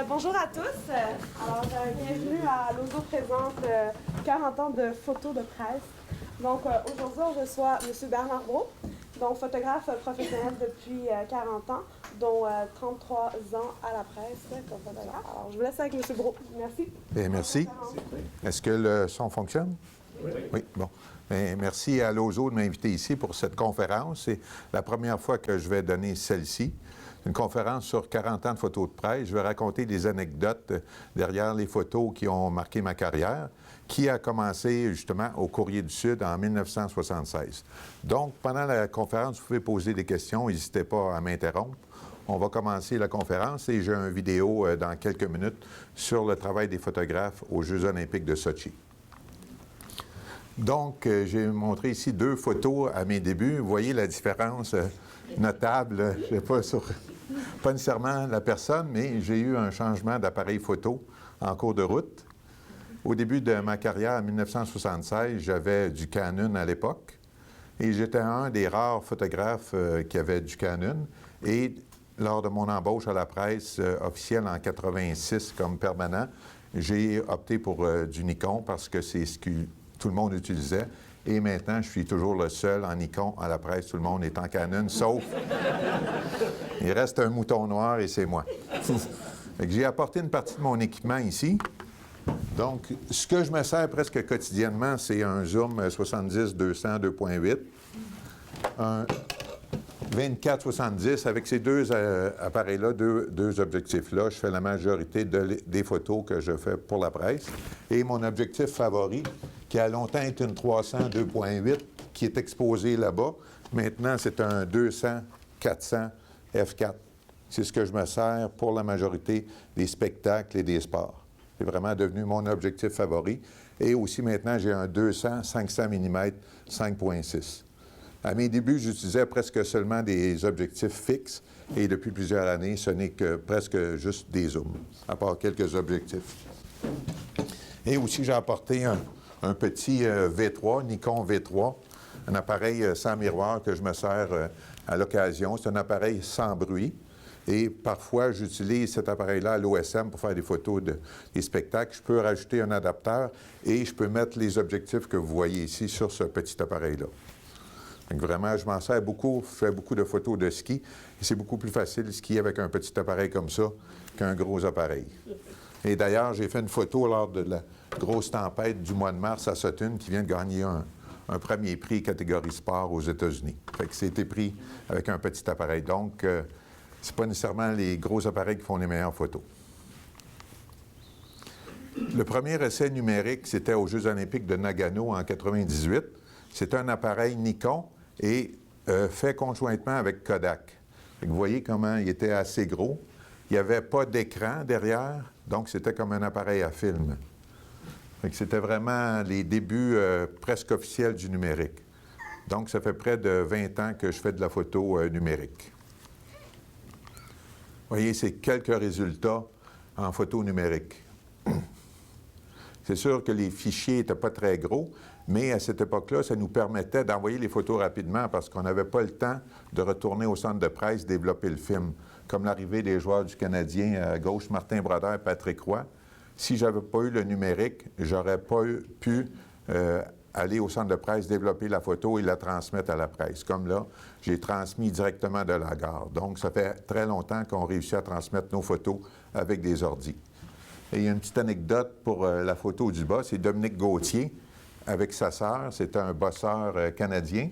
Bonjour à tous. Alors, bienvenue à l'Ozo présente 40 ans de photos de presse. Donc, aujourd'hui, on reçoit M. Bernard Brault, donc photographe professionnel depuis 40 ans, dont 33 ans à la presse comme photographe. Alors, je vous laisse avec M. Brault. Merci. Bien, merci. Est-ce que le son fonctionne? Oui. Oui, bon. Bien, merci à l'Ozo de m'inviter ici pour cette conférence. C'est la première fois que je vais donner celle-ci. Une conférence sur 40 ans de photos de presse. Je vais raconter des anecdotes derrière les photos qui ont marqué ma carrière, qui a commencé justement au Courrier du Sud en 1976. Donc, pendant la conférence, vous pouvez poser des questions. N'hésitez pas à m'interrompre. On va commencer la conférence et j'ai une vidéo dans quelques minutes sur le travail des photographes aux Jeux olympiques de Sochi. Donc, j'ai montré ici deux photos à mes débuts. Vous voyez la différence notable, je ne sais pas sur... Pas nécessairement la personne, mais j'ai eu un changement d'appareil photo en cours de route. Au début de ma carrière, en 1976, j'avais du Canon à l'époque et j'étais un des rares photographes qui avait du Canon. Et lors de mon embauche à la presse officielle en 86 comme permanent, j'ai opté pour du Nikon parce que c'est ce que tout le monde utilisait. Et maintenant, je suis toujours le seul en Nikon à la presse. Tout le monde est en Canon, sauf... Il reste un mouton noir et c'est moi. J'ai apporté une partie de mon équipement ici. Donc, ce que je me sers presque quotidiennement, c'est un zoom 70-200 2.8, un 24-70. Avec ces deux appareils-là, deux objectifs-là, je fais la majorité des photos que je fais pour la presse. Et mon objectif favori, qui a longtemps été une 300 2.8, qui est exposé là-bas, maintenant c'est un 200-400 F4. C'est ce que je me sers pour la majorité des spectacles et des sports. C'est vraiment devenu mon objectif favori. Et aussi maintenant, j'ai un 200-500 mm 5.6. À mes débuts, j'utilisais presque seulement des objectifs fixes et depuis plusieurs années, ce n'est que presque juste des zooms, à part quelques objectifs. Et aussi, j'ai apporté un petit V3, Nikon V3, un appareil sans miroir que je me sers à l'occasion. C'est un appareil sans bruit. Et parfois, j'utilise cet appareil-là à l'OSM pour faire des photos des spectacles. Je peux rajouter un adapteur et je peux mettre les objectifs que vous voyez ici sur ce petit appareil-là. Donc vraiment, je m'en sers beaucoup. Je fais beaucoup de photos de ski. Et c'est beaucoup plus facile de skier avec un petit appareil comme ça qu'un gros appareil. Et d'ailleurs, j'ai fait une photo lors de la grosse tempête du mois de mars à Sutton qui vient de gagner un premier prix catégorie sport aux États-Unis. Fait que c'était pris avec un petit appareil. Donc, c'est pas nécessairement les gros appareils qui font les meilleures photos. Le premier essai numérique, c'était aux Jeux olympiques de Nagano en 1998. C'était un appareil Nikon et fait conjointement avec Kodak. Fait que vous voyez comment il était assez gros. Il n'y avait pas d'écran derrière, donc c'était comme un appareil à film. C'était vraiment les débuts presque officiels du numérique. Donc, ça fait près de 20 ans que je fais de la photo numérique. Vous voyez, c'est quelques résultats en photo numérique. C'est sûr que les fichiers n'étaient pas très gros, mais à cette époque-là, ça nous permettait d'envoyer les photos rapidement parce qu'on n'avait pas le temps de retourner au centre de presse développer le film. Comme l'arrivée des joueurs du Canadien à gauche, Martin Brodeur et Patrick Roy. Si je n'avais pas eu le numérique, je n'aurais pas pu aller au centre de presse, développer la photo et la transmettre à la presse. Comme là, j'ai transmis directement de la gare. Donc, ça fait très longtemps qu'on réussit à transmettre nos photos avec des ordis. Et il y a une petite anecdote pour la photo du bas. C'est Dominique Gauthier avec sa sœur. C'est un bosseur canadien.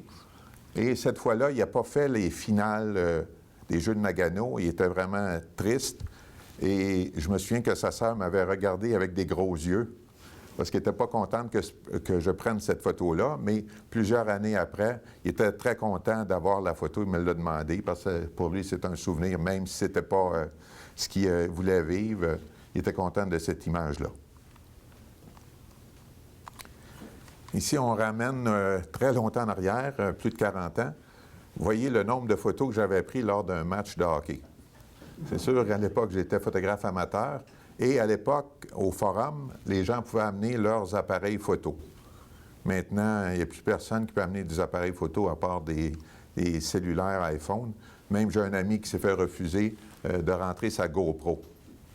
Et cette fois-là, il n'a pas fait les finales des Jeux de Nagano. Il était vraiment triste. Et je me souviens que sa sœur m'avait regardé avec des gros yeux parce qu'elle n'était pas contente que je prenne cette photo-là. Mais plusieurs années après, il était très content d'avoir la photo. Il me l'a demandé parce que pour lui, c'est un souvenir, même si ce n'était pas ce qu'il voulait vivre. Il était content de cette image-là. Ici, on ramène très longtemps en arrière, plus de 40 ans. Vous voyez le nombre de photos que j'avais pris lors d'un match de hockey. C'est sûr qu'à l'époque, j'étais photographe amateur. Et à l'époque, au forum, les gens pouvaient amener leurs appareils photo. Maintenant, il n'y a plus personne qui peut amener des appareils photo à part des cellulaires iPhone. Même j'ai un ami qui s'est fait refuser de rentrer sa GoPro.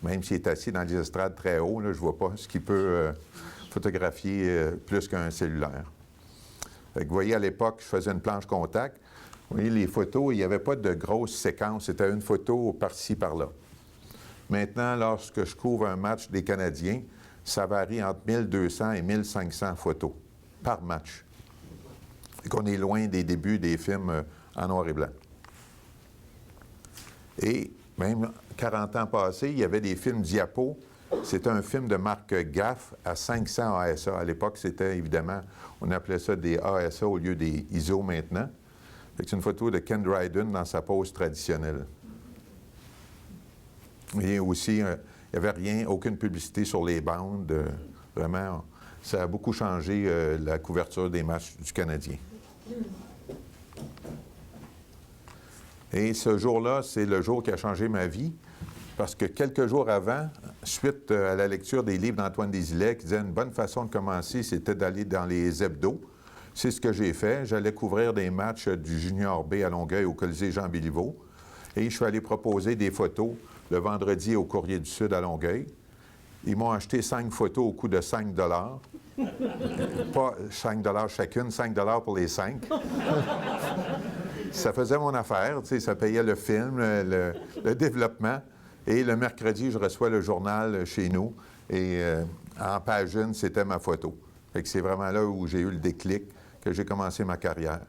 Même s'il est assis dans les estrades très haut, là, je ne vois pas ce qu'il peut photographier plus qu'un cellulaire. Fait que vous voyez, à l'époque, je faisais une planche contact. Vous voyez, les photos, il n'y avait pas de grosses séquences. C'était une photo par-ci, par-là. Maintenant, lorsque je couvre un match des Canadiens, ça varie entre 1200 et 1500 photos par match. Et qu'on est loin des débuts des films en noir et blanc. Et même 40 ans passés, il y avait des films diapos. C'était un film de marque GAF à 500 ASA. À l'époque, c'était évidemment, on appelait ça des ASA au lieu des ISO maintenant. C'est une photo de Ken Dryden dans sa pose traditionnelle. Et aussi, il n'y avait rien, aucune publicité sur les bandes. Vraiment, ça a beaucoup changé la couverture des matchs du Canadien. Et ce jour-là, c'est le jour qui a changé ma vie, parce que quelques jours avant, suite à la lecture des livres d'Antoine Desilets, qui disait une bonne façon de commencer, c'était d'aller dans les hebdos. C'est ce que j'ai fait. J'allais couvrir des matchs du Junior B à Longueuil au Colisée Jean Béliveau. Et je suis allé proposer des photos le vendredi au Courrier du Sud à Longueuil. Ils m'ont acheté 5 photos au coût de 5 $. Pas 5 $ chacune, 5 $ pour les 5. Ça faisait mon affaire, tu sais, ça payait le film, le développement. Et le mercredi, je reçois le journal chez nous. Et en page 1, c'était ma photo. Fait que c'est vraiment là où j'ai eu le déclic que j'ai commencé ma carrière.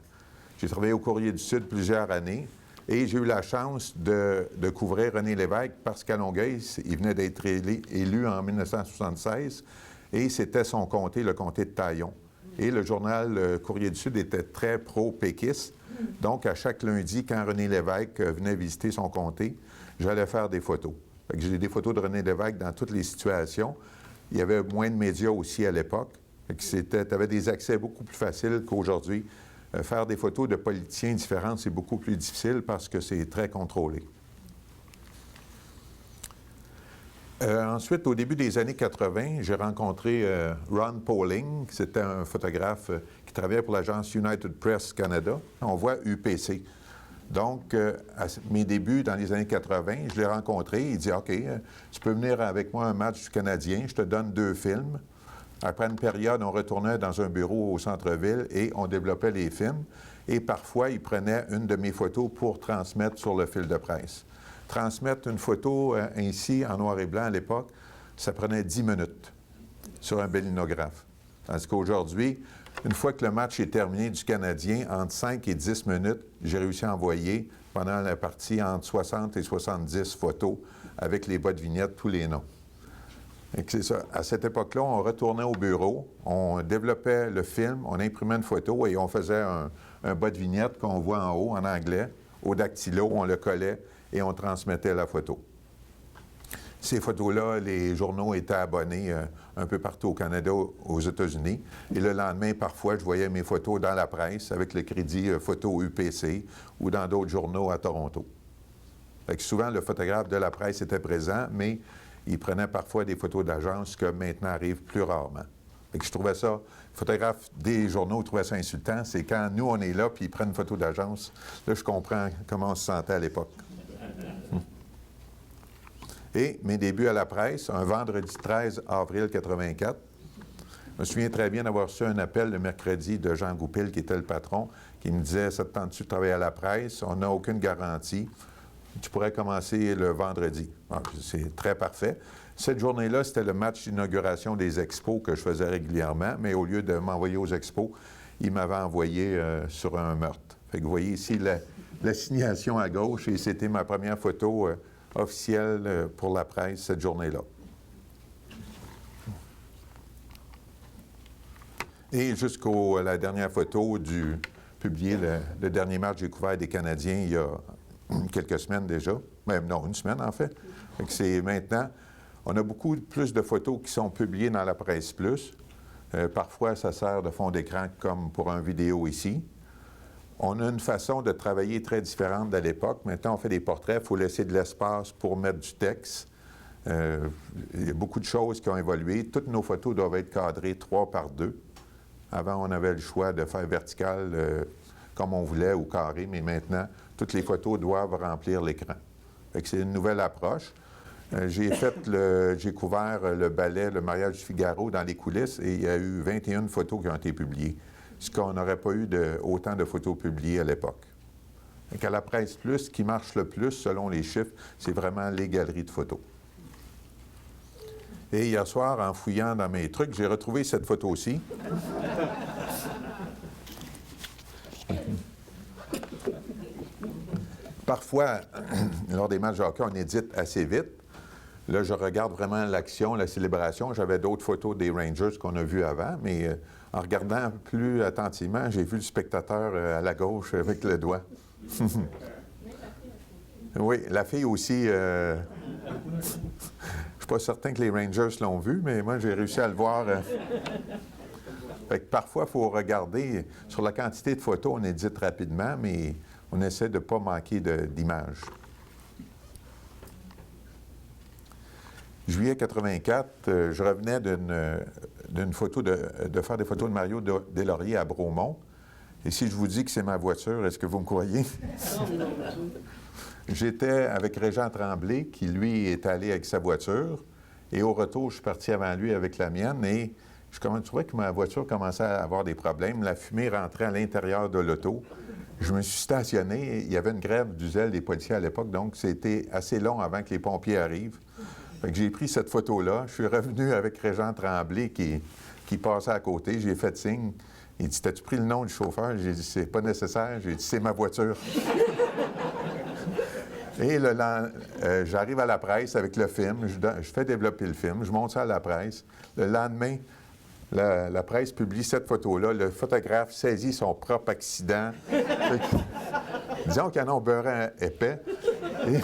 J'ai travaillé au Courrier du Sud plusieurs années. Et j'ai eu la chance de couvrir René Lévesque parce qu'à Longueuil, il venait d'être élu en 1976 et c'était son comté, le comté de Taillon. Et le journal Courrier du Sud était très pro-péquiste. Donc, à chaque lundi, quand René Lévesque venait visiter son comté, j'allais faire des photos. J'ai des photos de René Lévesque dans toutes les situations. Il y avait moins de médias aussi à l'époque. Tu avais des accès beaucoup plus faciles qu'aujourd'hui. Faire des photos de politiciens différents, c'est beaucoup plus difficile parce que c'est très contrôlé. Ensuite, au début des années 80, j'ai rencontré Ron Poling. C'était un photographe qui travaillait pour l'agence United Press Canada. On voit UPC. Donc, à mes débuts dans les années 80, je l'ai rencontré. Il dit, OK, tu peux venir avec moi à un match du Canadien, je te donne 2 films. Après une période, on retournait dans un bureau au centre-ville et on développait les films. Et parfois, il prenait une de mes photos pour transmettre sur le fil de presse. Transmettre une photo ainsi, en noir et blanc à l'époque, ça prenait 10 minutes sur un bellinographe. Tandis qu'aujourd'hui, une fois que le match est terminé du Canadien, entre 5 et 10 minutes, j'ai réussi à envoyer pendant la partie entre 60 et 70 photos avec les bas de vignette, tous les noms. C'est ça. À cette époque-là, on retournait au bureau, on développait le film, on imprimait une photo et on faisait un bas de vignette qu'on voit en haut en anglais. Au dactylo, on le collait et on transmettait la photo. Ces photos-là, les journaux étaient abonnés un peu partout au Canada, aux États-Unis. Et le lendemain, parfois, je voyais mes photos dans la presse avec le crédit photo UPC ou dans d'autres journaux à Toronto. Fait que souvent, le photographe de la presse était présent, mais il prenait parfois des photos d'agence, ce que maintenant arrive plus rarement. Fait que je trouvais ça, les photographes des journaux trouvaient ça insultant. C'est quand nous, on est là, puis ils prennent une photo d'agence. Là, je comprends comment on se sentait à l'époque. Et mes débuts à la presse, un vendredi 13 avril 84, je me souviens très bien d'avoir reçu un appel le mercredi de Jean Goupil, qui était le patron, qui me disait « Ça te tente-tu de travailler à la presse? On n'a aucune garantie. Tu pourrais commencer le vendredi. » C'est très parfait. Cette journée-là, c'était le match d'inauguration des expos que je faisais régulièrement, mais au lieu de m'envoyer aux expos, il m'avait envoyé sur un meurtre. Fait que vous voyez ici l'assignation à gauche, et c'était ma première photo officielle pour la presse cette journée-là. Et jusqu'à la dernière photo publiée, le dernier match que j'ai couvert des Canadiens il y a quelques semaines déjà. Même non, une semaine en fait. C'est maintenant, on a beaucoup plus de photos qui sont publiées dans la presse plus. Parfois, ça sert de fond d'écran comme pour une vidéo ici. On a une façon de travailler très différente de l'époque. Maintenant, on fait des portraits, il faut laisser de l'espace pour mettre du texte. Il y a beaucoup de choses qui ont évolué. Toutes nos photos doivent être cadrées 3 par 2. Avant, on avait le choix de faire vertical comme on voulait ou carré, mais maintenant, toutes les photos doivent remplir l'écran. C'est une nouvelle approche. J'ai couvert le ballet, le mariage du Figaro dans les coulisses et il y a eu 21 photos qui ont été publiées, ce qu'on n'aurait pas eu autant de photos publiées à l'époque. À la Presse Plus, ce qui marche le plus, selon les chiffres, c'est vraiment les galeries de photos. Et hier soir, en fouillant dans mes trucs, j'ai retrouvé cette photo-ci. Parfois, lors des matchs de hockey, on édite assez vite. Là, je regarde vraiment l'action, la célébration. J'avais d'autres photos des Rangers qu'on a vues avant, mais en regardant plus attentivement, j'ai vu le spectateur à la gauche avec le doigt. Oui, la fille aussi. Je ne suis pas certain que les Rangers l'ont vu, mais moi, j'ai réussi à le voir. Fait que parfois, il faut regarder. Sur la quantité de photos, on édite rapidement, mais on essaie de ne pas manquer d'images. Juillet 84, je revenais d'une photo de faire des photos de Mario Deslauriers à Bromont. Et si je vous dis que c'est ma voiture, est-ce que vous me croyez? J'étais avec Régent Tremblay, qui, lui, est allé avec sa voiture. Et au retour, je suis parti avant lui avec la mienne. Et je trouvais que ma voiture commençait à avoir des problèmes. La fumée rentrait à l'intérieur de l'auto. Je me suis stationné. Il y avait une grève du zèle des policiers à l'époque, donc c'était assez long avant que les pompiers arrivent. Fait que j'ai pris cette photo-là. Je suis revenu avec Régent Tremblay qui passait à côté. J'ai fait signe. Il dit, t'as-tu pris le nom du chauffeur? J'ai dit, c'est pas nécessaire. J'ai dit, c'est ma voiture. Et j'arrive à la presse avec le film. Je fais développer le film. Je monte ça à la presse. Le lendemain, la presse publie cette photo-là. Le photographe saisit son propre accident. Disons qu'il y en a un beurre épais. Et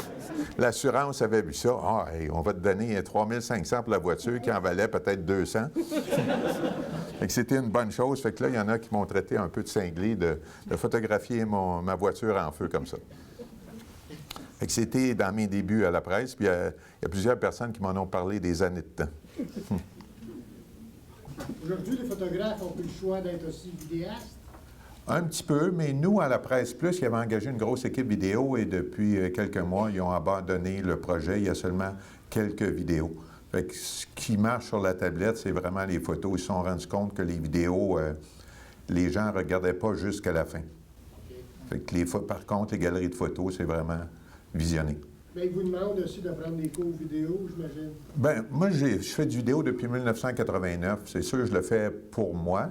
l'assurance avait vu ça. Ah, hey, on va te donner 3 500 pour la voiture qui en valait peut-être 200. Fait que c'était une bonne chose. Fait que là, il y en a qui m'ont traité un peu de cinglé de photographier ma voiture en feu comme ça. Fait que c'était dans mes débuts à la presse. Puis il y a plusieurs personnes qui m'en ont parlé des années de temps. Aujourd'hui, les photographes ont eu le choix d'être aussi vidéastes? Un petit peu, mais nous, à la Presse Plus, ils avaient engagé une grosse équipe vidéo et depuis quelques mois, ils ont abandonné le projet. Il y a seulement quelques vidéos. Fait que ce qui marche sur la tablette, c'est vraiment les photos. Ils se sont rendus compte que les vidéos, les gens ne regardaient pas jusqu'à la fin. Fait que par contre, les galeries de photos, c'est vraiment visionné. Mais ils vous demandent aussi de prendre des cours vidéo, j'imagine? Bien, moi, je fais du vidéo depuis 1989. C'est sûr, je le fais pour moi.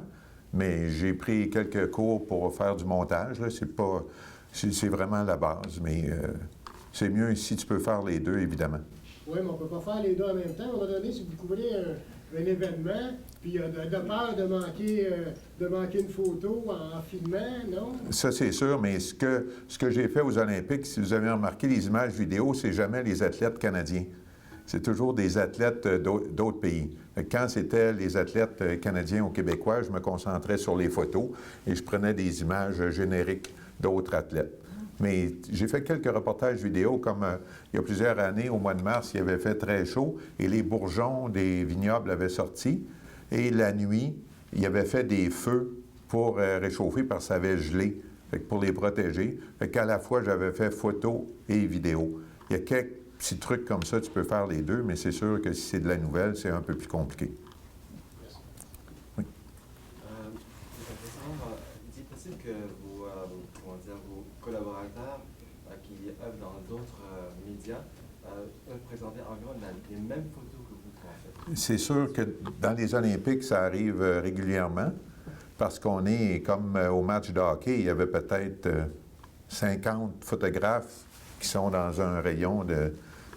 Mais j'ai pris quelques cours pour faire du montage. C'est vraiment la base, mais c'est mieux si tu peux faire les deux, évidemment. Oui, mais on ne peut pas faire les deux en même temps. À un moment donné, si vous couvrez un événement, puis de peur de manquer une photo en filmant, non? Ça, c'est sûr, mais ce que j'ai fait aux Olympiques, si vous avez remarqué, les images vidéo, c'est jamais les athlètes canadiens. C'est toujours des athlètes d'autres pays. Quand c'était les athlètes canadiens ou québécois, je me concentrais sur les photos et je prenais des images génériques d'autres athlètes. Mais j'ai fait quelques reportages vidéo, comme il y a plusieurs années, au mois de mars, il avait fait très chaud et les bourgeons des vignobles avaient sorti. Et la nuit, il avait fait des feux pour réchauffer parce que ça avait gelé, pour les protéger. Qu'à la fois, j'avais fait photos et vidéo. Il y a quelques petits trucs comme ça, tu peux faire les deux, mais c'est sûr que si c'est de la nouvelle, c'est un peu plus compliqué. Oui. Est-il possible que vos collaborateurs qui œuvrent dans d'autres médias peuvent présenter environ les mêmes photos que vous, en fait? C'est sûr que dans les Olympiques, ça arrive régulièrement, parce qu'on est comme au match de hockey, il y avait peut-être 50 photographes qui sont dans un rayon de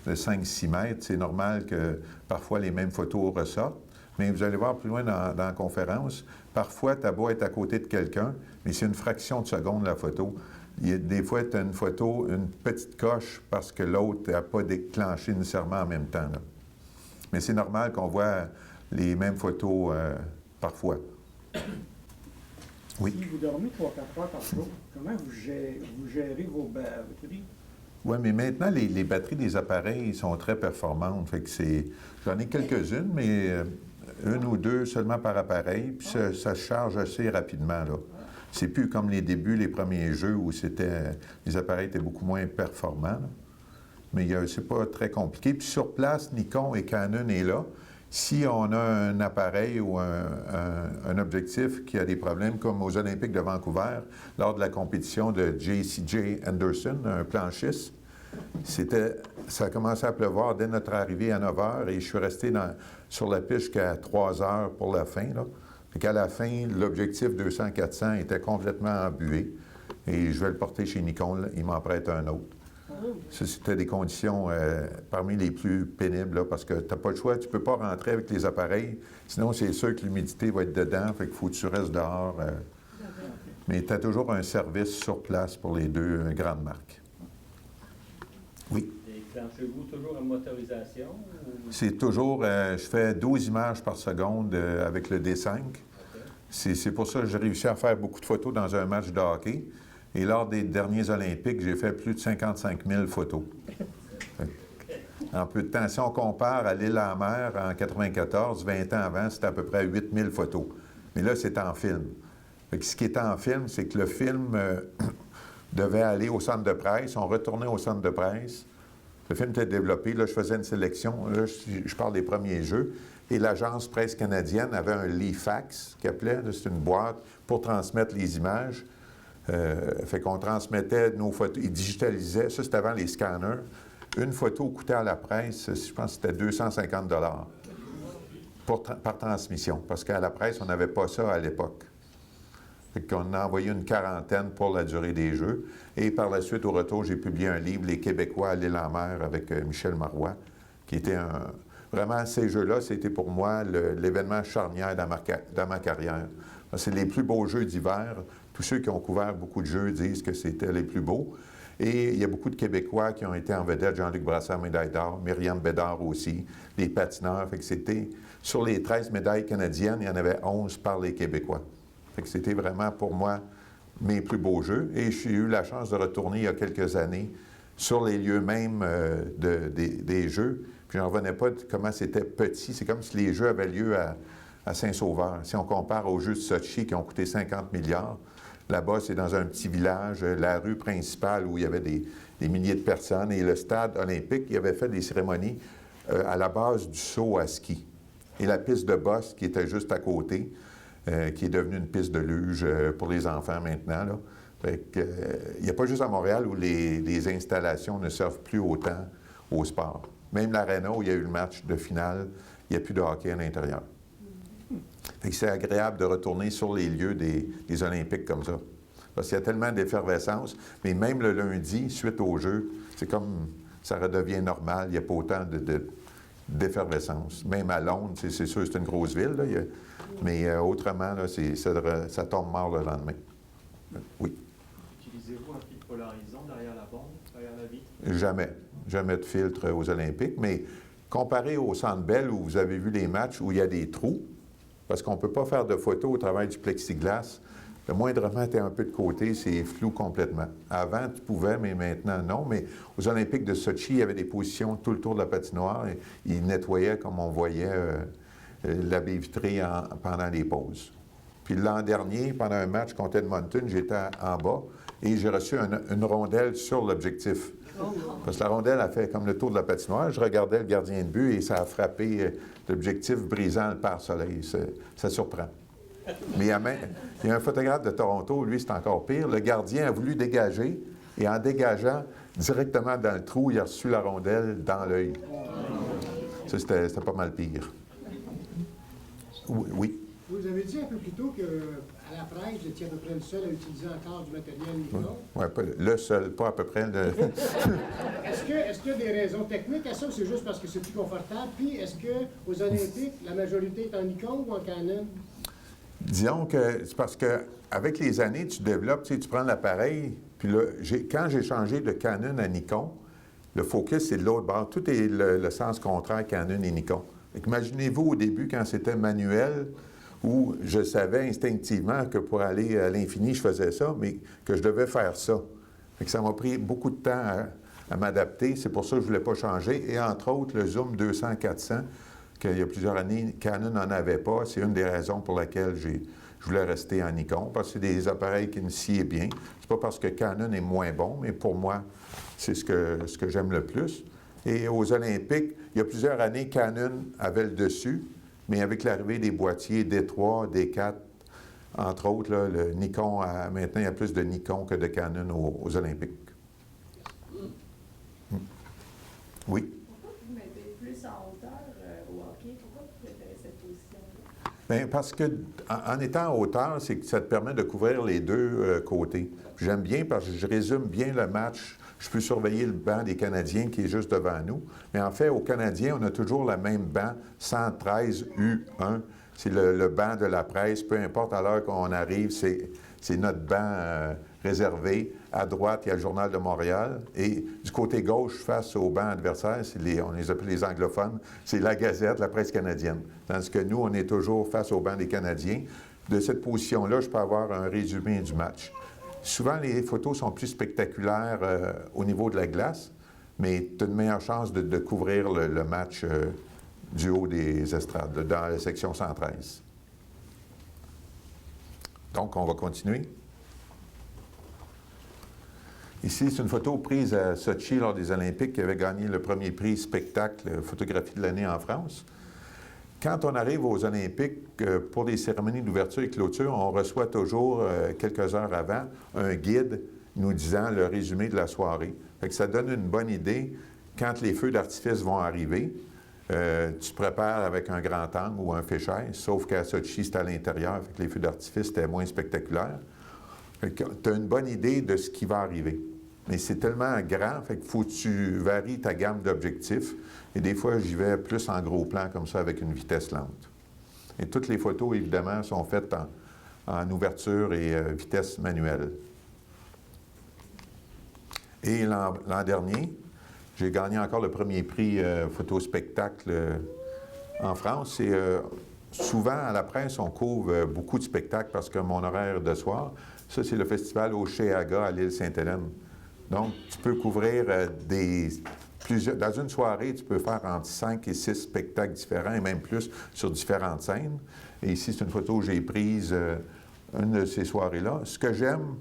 5-6 mètres. C'est normal que parfois les mêmes photos ressortent. Mais vous allez voir plus loin dans la conférence, parfois, tu as beau être à côté de quelqu'un, mais c'est une fraction de seconde la photo. Des fois, tu as une photo, une petite coche, parce que l'autre n'a pas déclenché nécessairement en même temps. Là. Mais c'est normal qu'on voit les mêmes photos parfois. Oui. Si vous dormez 3-4 heures par jour, comment vous gérez vos batteries? Oui, mais maintenant, les batteries des appareils sont très performantes. Fait que j'en ai quelques-unes, mais une ou deux seulement par appareil, puis ça se charge assez rapidement, là. C'est plus comme les débuts, les premiers jeux, où les appareils étaient beaucoup moins performants, là. mais c'est pas très compliqué. Puis sur place, Nikon et Canon est là. Si on a un appareil ou un objectif qui a des problèmes, comme aux Olympiques de Vancouver, lors de la compétition de J.C.J. Anderson, un planchiste, ça a commencé à pleuvoir dès notre arrivée à 9 h et je suis resté sur la piste jusqu'à 3 h pour la fin. Fait qu'à la fin, l'objectif 200-400 était complètement embué et je vais le porter chez Nikon. Là, il m'en prête un autre. Ça, c'était des conditions parmi les plus pénibles, là, parce que tu n'as pas le choix, tu ne peux pas rentrer avec les appareils, sinon c'est sûr que l'humidité va être dedans, fait qu'il faut que tu restes dehors. Mais tu as toujours un service sur place pour les deux grandes marques. Oui. Et planchez-vous toujours en motorisation? Ou... C'est toujours, je fais 12 images par seconde avec le D5. Okay. C'est pour ça que j'ai réussi à faire beaucoup de photos dans un match de hockey. Et lors des derniers Olympiques, j'ai fait plus de 55 000 photos. En peu de temps, si on compare à l'Île-à-la-Mer en 94, 20 ans avant, c'était à peu près 8 000 photos. Mais là, c'est en film. Ce qui est en film, c'est que le film devait aller au centre de presse. On retournait au centre de presse. Le film était développé. Là, je faisais une sélection. Là, je parle des premiers jeux. Et l'agence Presse canadienne avait un Leafax, qui appelait. C'est une boîte pour transmettre les images. Fait qu'on transmettait nos photos, ils digitalisaient, ça c'était avant les scanners. Une photo coûtait à la presse, je pense que c'était 250 $ par transmission, parce qu'à la presse, on n'avait pas ça à l'époque. Fait qu'on a envoyé une quarantaine pour la durée des Jeux. Et par la suite, au retour, j'ai publié un livre, Les Québécois à l'Île-en-Mer, avec Michel Marois, qui était Vraiment, ces Jeux-là, c'était pour moi l'événement charnière dans ma carrière. C'est les plus beaux Jeux d'hiver. Tous ceux qui ont couvert beaucoup de jeux disent que c'était les plus beaux. Et il y a beaucoup de Québécois qui ont été en vedette. Jean-Luc Brassard, médaille d'or. Myriam Bédard aussi. Les patineurs. Fait que c'était... Sur les 13 médailles canadiennes, il y en avait 11 par les Québécois. Fait que c'était vraiment, pour moi, mes plus beaux Jeux. Et j'ai eu la chance de retourner il y a quelques années sur les lieux mêmes des Jeux. Puis je n'en revenais pas de comment c'était petit. C'est comme si les Jeux avaient lieu à Saint-Sauveur. Si on compare aux Jeux de Sochi qui ont coûté 50 milliards, là-bas, c'est dans un petit village, la rue principale où il y avait des milliers de personnes. Et le stade olympique, il avait fait des cérémonies à la base du saut à ski. Et la piste de bosse qui était juste à côté, qui est devenue une piste de luge pour les enfants maintenant. Là. Fait que, il n'y a pas juste à Montréal où les installations ne servent plus autant au sport. Même l'aréna où il y a eu le match de finale, il n'y a plus de hockey à l'intérieur. Fait que c'est agréable de retourner sur les lieux des Olympiques comme ça. Parce qu'il y a tellement d'effervescence, mais même le lundi, suite aux Jeux, c'est comme ça redevient normal, il n'y a pas autant d'effervescence. Même à Londres, c'est sûr, c'est une grosse ville, là, mais autrement, là, ça tombe mort le lendemain. Oui. Utilisez-vous un filtre polarisant derrière la bande, derrière la vitre? Jamais. Jamais de filtre aux Olympiques, mais comparé au Centre Bell où vous avez vu les matchs où il y a des trous, parce qu'on ne peut pas faire de photos au travers du plexiglas. Le moindrement, tu es un peu de côté, c'est flou complètement. Avant, tu pouvais, mais maintenant, non. Mais aux Olympiques de Sochi, il y avait des positions tout le tour de la patinoire. Et ils nettoyaient, comme on voyait, la baie vitrée pendant les pauses. Puis l'an dernier, pendant un match contre Edmonton, j'étais en bas et j'ai reçu une rondelle sur l'objectif. Parce que la rondelle a fait comme le tour de la patinoire. Je regardais le gardien de but et ça a frappé l'objectif, brisant le pare-soleil. Ça surprend. Mais il y a un photographe de Toronto, lui, c'est encore pire. Le gardien a voulu dégager et en dégageant directement dans le trou, il a reçu la rondelle dans l'œil. Ça, c'était pas mal pire. Oui. Vous avez dit un peu plus tôt qu'à la presse, vous étiez à peu près le seul à utiliser encore du matériel Nikon. Oui, le seul, pas à peu près. Est-ce qu'il y a des raisons techniques à ça ou c'est juste parce que c'est plus confortable? Puis, est-ce qu'aux Olympiques, la majorité est en Nikon ou en Canon? Disons que c'est parce qu'avec les années, tu développes, tu prends l'appareil, puis là, quand j'ai changé de Canon à Nikon, le focus, c'est de l'autre bord. Tout est le sens contraire Canon et Nikon. Imaginez-vous au début, quand c'était manuel, où je savais instinctivement que pour aller à l'infini, je faisais ça, mais que je devais faire ça. Fait que ça m'a pris beaucoup de temps à m'adapter. C'est pour ça que je ne voulais pas changer. Et entre autres, le zoom 200-400, qu'il y a plusieurs années, Canon n'en avait pas. C'est une des raisons pour laquelle je voulais rester en Nikon parce que c'est des appareils qui me sciaient bien. C'est pas parce que Canon est moins bon, mais pour moi, c'est ce que j'aime le plus. Et aux Olympiques, il y a plusieurs années, Canon avait le dessus, mais avec l'arrivée des boîtiers D3, D4, entre autres, là, le Nikon, maintenant, il y a plus de Nikon que de Canon aux Olympiques. Oui? Pourquoi vous mettez plus en hauteur au hockey? Pourquoi vous préférez cette position-là? Bien, parce qu'en étant en hauteur, c'est que ça te permet de couvrir les deux côtés. J'aime bien parce que je résume bien le match. Je peux surveiller le banc des Canadiens qui est juste devant nous. Mais en fait, aux Canadiens, on a toujours le même banc, 113 U1. C'est le banc de la presse. Peu importe à l'heure qu'on arrive, c'est notre banc réservé. À droite, il y a le Journal de Montréal. Et du côté gauche, face au banc adversaire, on les appelle les anglophones, c'est la Gazette, la presse canadienne. Tandis que nous, on est toujours face au banc des Canadiens. De cette position-là, je peux avoir un résumé du match. Souvent, les photos sont plus spectaculaires au niveau de la glace, mais tu as une meilleure chance de couvrir le match du haut des estrades, dans la section 113. Donc, on va continuer. Ici, c'est une photo prise à Sochi lors des Olympiques qui avait gagné le premier prix spectacle photographie de l'année en France. Quand on arrive aux Olympiques, pour les cérémonies d'ouverture et clôture, on reçoit toujours, quelques heures avant, un guide nous disant le résumé de la soirée. Fait que ça donne une bonne idée quand les feux d'artifice vont arriver. Tu te prépares avec un grand angle ou un fisheye, sauf qu'à Sochi, c'était à l'intérieur, fait que les feux d'artifice étaient moins spectaculaires. Tu as une bonne idée de ce qui va arriver. Mais c'est tellement grand, fait qu'il faut que tu varies ta gamme d'objectifs. Et des fois, j'y vais plus en gros plan, comme ça, avec une vitesse lente. Et toutes les photos, évidemment, sont faites en ouverture et vitesse manuelle. Et l'an dernier, j'ai gagné encore le premier prix photospectacle en France. Et souvent, à la presse, on couvre beaucoup de spectacles parce que mon horaire de soir, ça, c'est le festival Oceaga à l'île Sainte-Hélène. Donc, tu peux couvrir dans une soirée, tu peux faire entre 5 et 6 spectacles différents et même plus sur différentes scènes. Et ici, c'est une photo que j'ai prise une de ces soirées-là. Ce que j'aime,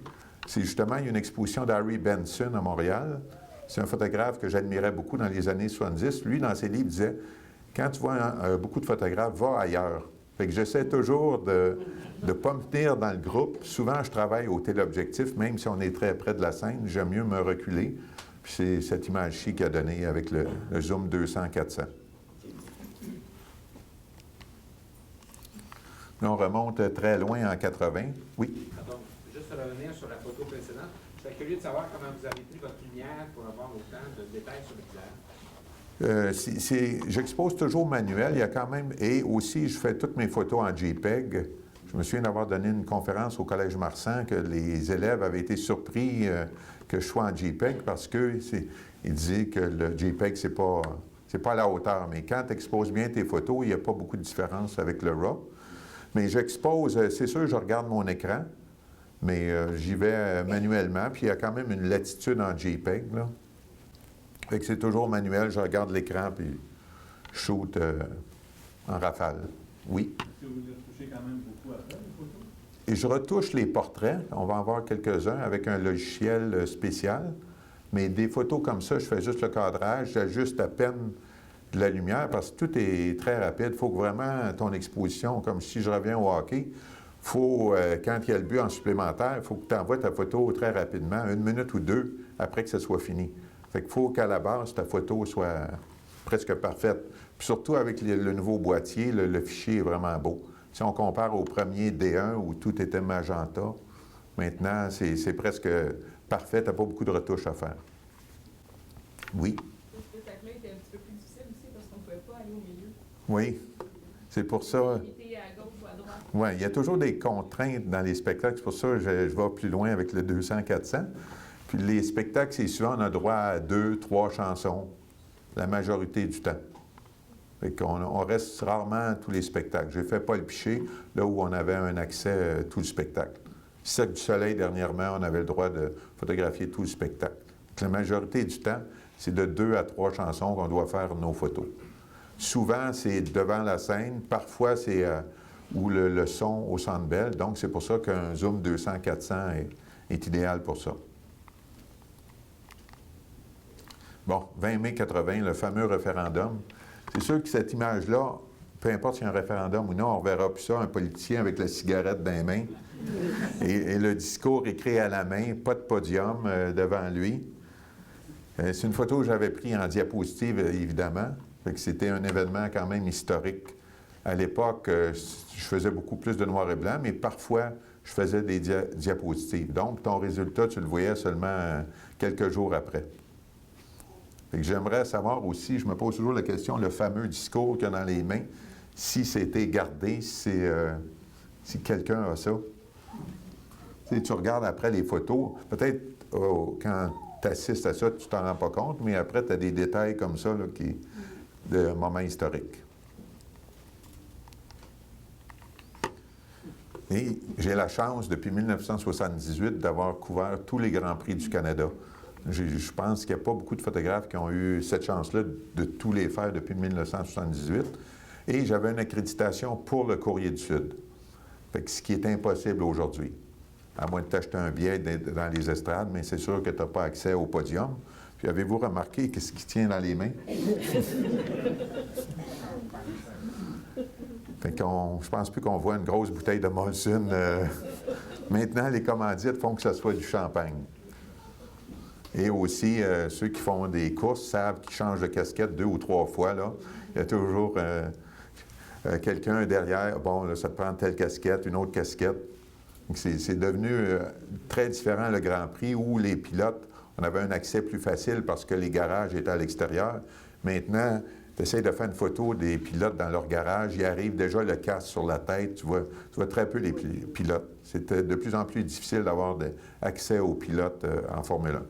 c'est justement, il y a une exposition d'Harry Benson à Montréal. C'est un photographe que j'admirais beaucoup dans les années 70. Lui, dans ses livres, disait « Quand tu vois beaucoup de photographes, va ailleurs ». Fait que j'essaie toujours de ne pas me tenir dans le groupe. Souvent, je travaille au téléobjectif, même si on est très près de la scène, j'aime mieux me reculer. Puis c'est cette image-ci qu'il a donnée avec le zoom 200-400. Là, on remonte très loin en 80. Oui? Pardon, juste revenir sur la photo précédente. Je serais curieux de savoir comment vous avez pris votre lumière pour avoir autant de détails sur le visage. J'expose toujours manuel, il y a quand même, et aussi je fais toutes mes photos en JPEG. Je me souviens d'avoir donné une conférence au Collège Marsan que les élèves avaient été surpris que je sois en JPEG parce qu'ils disaient que le JPEG, c'est pas à la hauteur. Mais quand tu exposes bien tes photos, il n'y a pas beaucoup de différence avec le RAW. Mais j'expose, c'est sûr, je regarde mon écran, mais j'y vais manuellement, puis il y a quand même une latitude en JPEG, là. Fait que c'est toujours manuel, je regarde l'écran puis je shoot en rafale. Oui. Est-ce que vous retouchez quand même beaucoup après les photos? Et je retouche les portraits. On va en voir quelques-uns avec un logiciel spécial. Mais des photos comme ça, je fais juste le cadrage, j'ajuste à peine de la lumière parce que tout est très rapide. Il faut que vraiment ton exposition, comme si je reviens au hockey, faut, quand il y a le but en supplémentaire, il faut que tu envoies ta photo très rapidement, 1 minute ou 2 après que ça soit fini. Fait qu'il faut qu'à la base, ta photo soit presque parfaite. Puis surtout avec le nouveau boîtier, le fichier est vraiment beau. Si on compare au premier D1 où tout était magenta, maintenant, c'est presque parfait. Tu n'as pas beaucoup de retouches à faire. Oui? Ce spectacle-là était un petit peu plus difficile aussi parce qu'on ne pouvait pas aller au milieu. Oui. C'est pour ça. Limité à gauche ou à droite. Oui, il y a toujours des contraintes dans les spectacles. C'est pour ça que je vais plus loin avec le 200-400. Puis les spectacles, c'est souvent, on a droit à 2, 3 chansons, la majorité du temps. Fait qu'on reste rarement à tous les spectacles. J'ai fait Paul Piché, là où on avait un accès à tout le spectacle. Cirque du Soleil, dernièrement, on avait le droit de photographier tout le spectacle. Donc, la majorité du temps, c'est de 2 à 3 chansons qu'on doit faire nos photos. Souvent, c'est devant la scène. Parfois, c'est ou le son au Centre Bell. Donc, c'est pour ça qu'un zoom 200-400 est idéal pour ça. Bon, 20 mai 80, le fameux référendum. C'est sûr que cette image-là, peu importe s'il y a un référendum ou non, on ne verra plus ça, un politicien avec la cigarette dans les mains et le discours écrit à la main, pas de podium devant lui. C'est une photo que j'avais prise en diapositive, évidemment. C'était un événement quand même historique. À l'époque, je faisais beaucoup plus de noir et blanc, mais parfois, je faisais des diapositives. Donc, ton résultat, tu le voyais seulement quelques jours après. J'aimerais savoir aussi, je me pose toujours la question, le fameux discours qu'il y a dans les mains, si c'était gardé, si quelqu'un a ça. Tu regardes après les photos, peut-être quand tu assistes à ça, tu t'en rends pas compte, mais après, tu as des détails comme ça là, de moments historiques. Et j'ai la chance, depuis 1978, d'avoir couvert tous les Grands Prix du Canada. Je pense qu'il n'y a pas beaucoup de photographes qui ont eu cette chance-là de tous les faire depuis 1978. Et j'avais une accréditation pour le Courrier du Sud. Ce qui est impossible aujourd'hui. À moins de t'acheter un billet dans les estrades, mais c'est sûr que tu n'as pas accès au podium. Puis avez-vous remarqué qu'est-ce qui tient dans les mains? Je ne pense plus qu'on voit une grosse bouteille de Molson. Maintenant, les commandites font que ce soit du champagne. Et aussi, ceux qui font des courses savent qu'ils changent de casquette 2 ou 3 fois. Là. Il y a toujours quelqu'un derrière. Bon, là, ça te prend telle casquette, une autre casquette. C'est devenu très différent le Grand Prix où les pilotes, on avait un accès plus facile parce que les garages étaient à l'extérieur. Maintenant, tu essaies de faire une photo des pilotes dans leur garage, ils arrivent déjà le casque sur la tête, tu vois très peu les pilotes. C'est de plus en plus difficile d'avoir accès aux pilotes en Formule 1,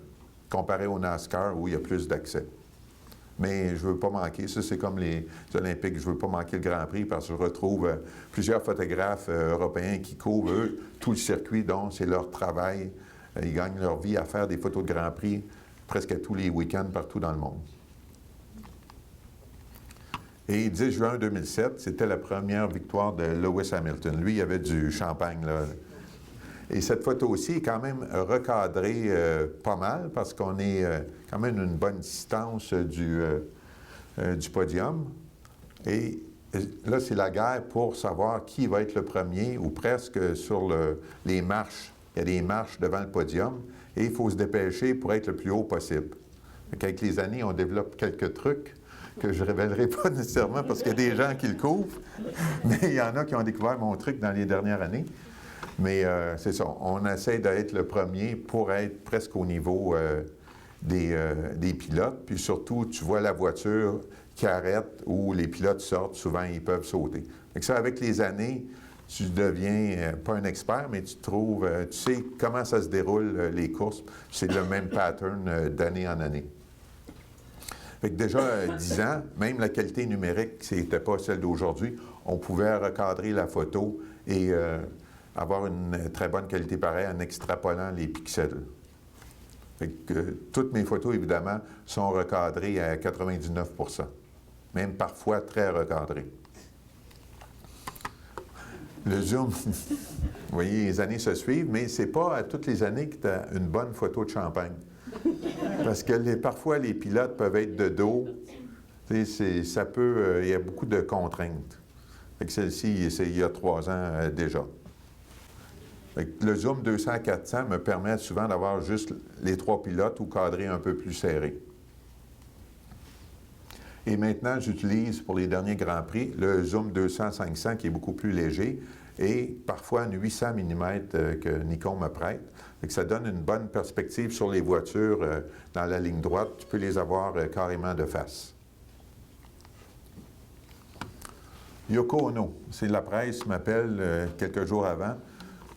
comparé au NASCAR où il y a plus d'accès. Mais je ne veux pas manquer, ça c'est comme les Olympiques, je ne veux pas manquer le Grand Prix parce que je retrouve plusieurs photographes européens qui couvrent, eux, tout le circuit, donc c'est leur travail. Ils gagnent leur vie à faire des photos de Grand Prix presque tous les week-ends partout dans le monde. Et 10 juin 2007, c'était la première victoire de Lewis Hamilton. Lui, il y avait du champagne, là. Et cette photo aussi est quand même recadrée pas mal parce qu'on est quand même une bonne distance du podium. Et là, c'est la guerre pour savoir qui va être le premier ou presque sur les marches. Il y a des marches devant le podium et il faut se dépêcher pour être le plus haut possible. Avec les années, on développe quelques trucs que je ne révélerai pas nécessairement parce qu'il y a des gens qui le couvrent, mais il y en a qui ont découvert mon truc dans les dernières années. Mais c'est ça, on essaie d'être le premier pour être presque au niveau des pilotes. Puis surtout, tu vois la voiture qui arrête où les pilotes sortent, souvent ils peuvent sauter. Fait que ça, avec les années, tu deviens pas un expert, mais tu sais comment ça se déroule les courses. C'est le même pattern d'année en année. Fait que déjà 10 ans, même la qualité numérique, c'était pas celle d'aujourd'hui. On pouvait recadrer la photo et avoir une très bonne qualité pareille en extrapolant les pixels. Fait que, toutes mes photos, évidemment, sont recadrées à 99%, même parfois très recadrées. Le zoom, vous voyez, les années se suivent, mais c'est pas à toutes les années que tu as une bonne photo de champagne. Parce que parfois, les pilotes peuvent être de dos. Il y a beaucoup de contraintes. Fait que celle-ci, c'est il y a 3 ans déjà. Fait que le zoom 200-400 me permet souvent d'avoir juste les 3 pilotes ou cadrer un peu plus serré. Et maintenant, j'utilise pour les derniers Grands Prix le zoom 200-500 qui est beaucoup plus léger et parfois un 800 mm que Nikon me prête. Fait que ça donne une bonne perspective sur les voitures dans la ligne droite. Tu peux les avoir carrément de face. Yoko Ono, c'est la presse m'appelle quelques jours avant.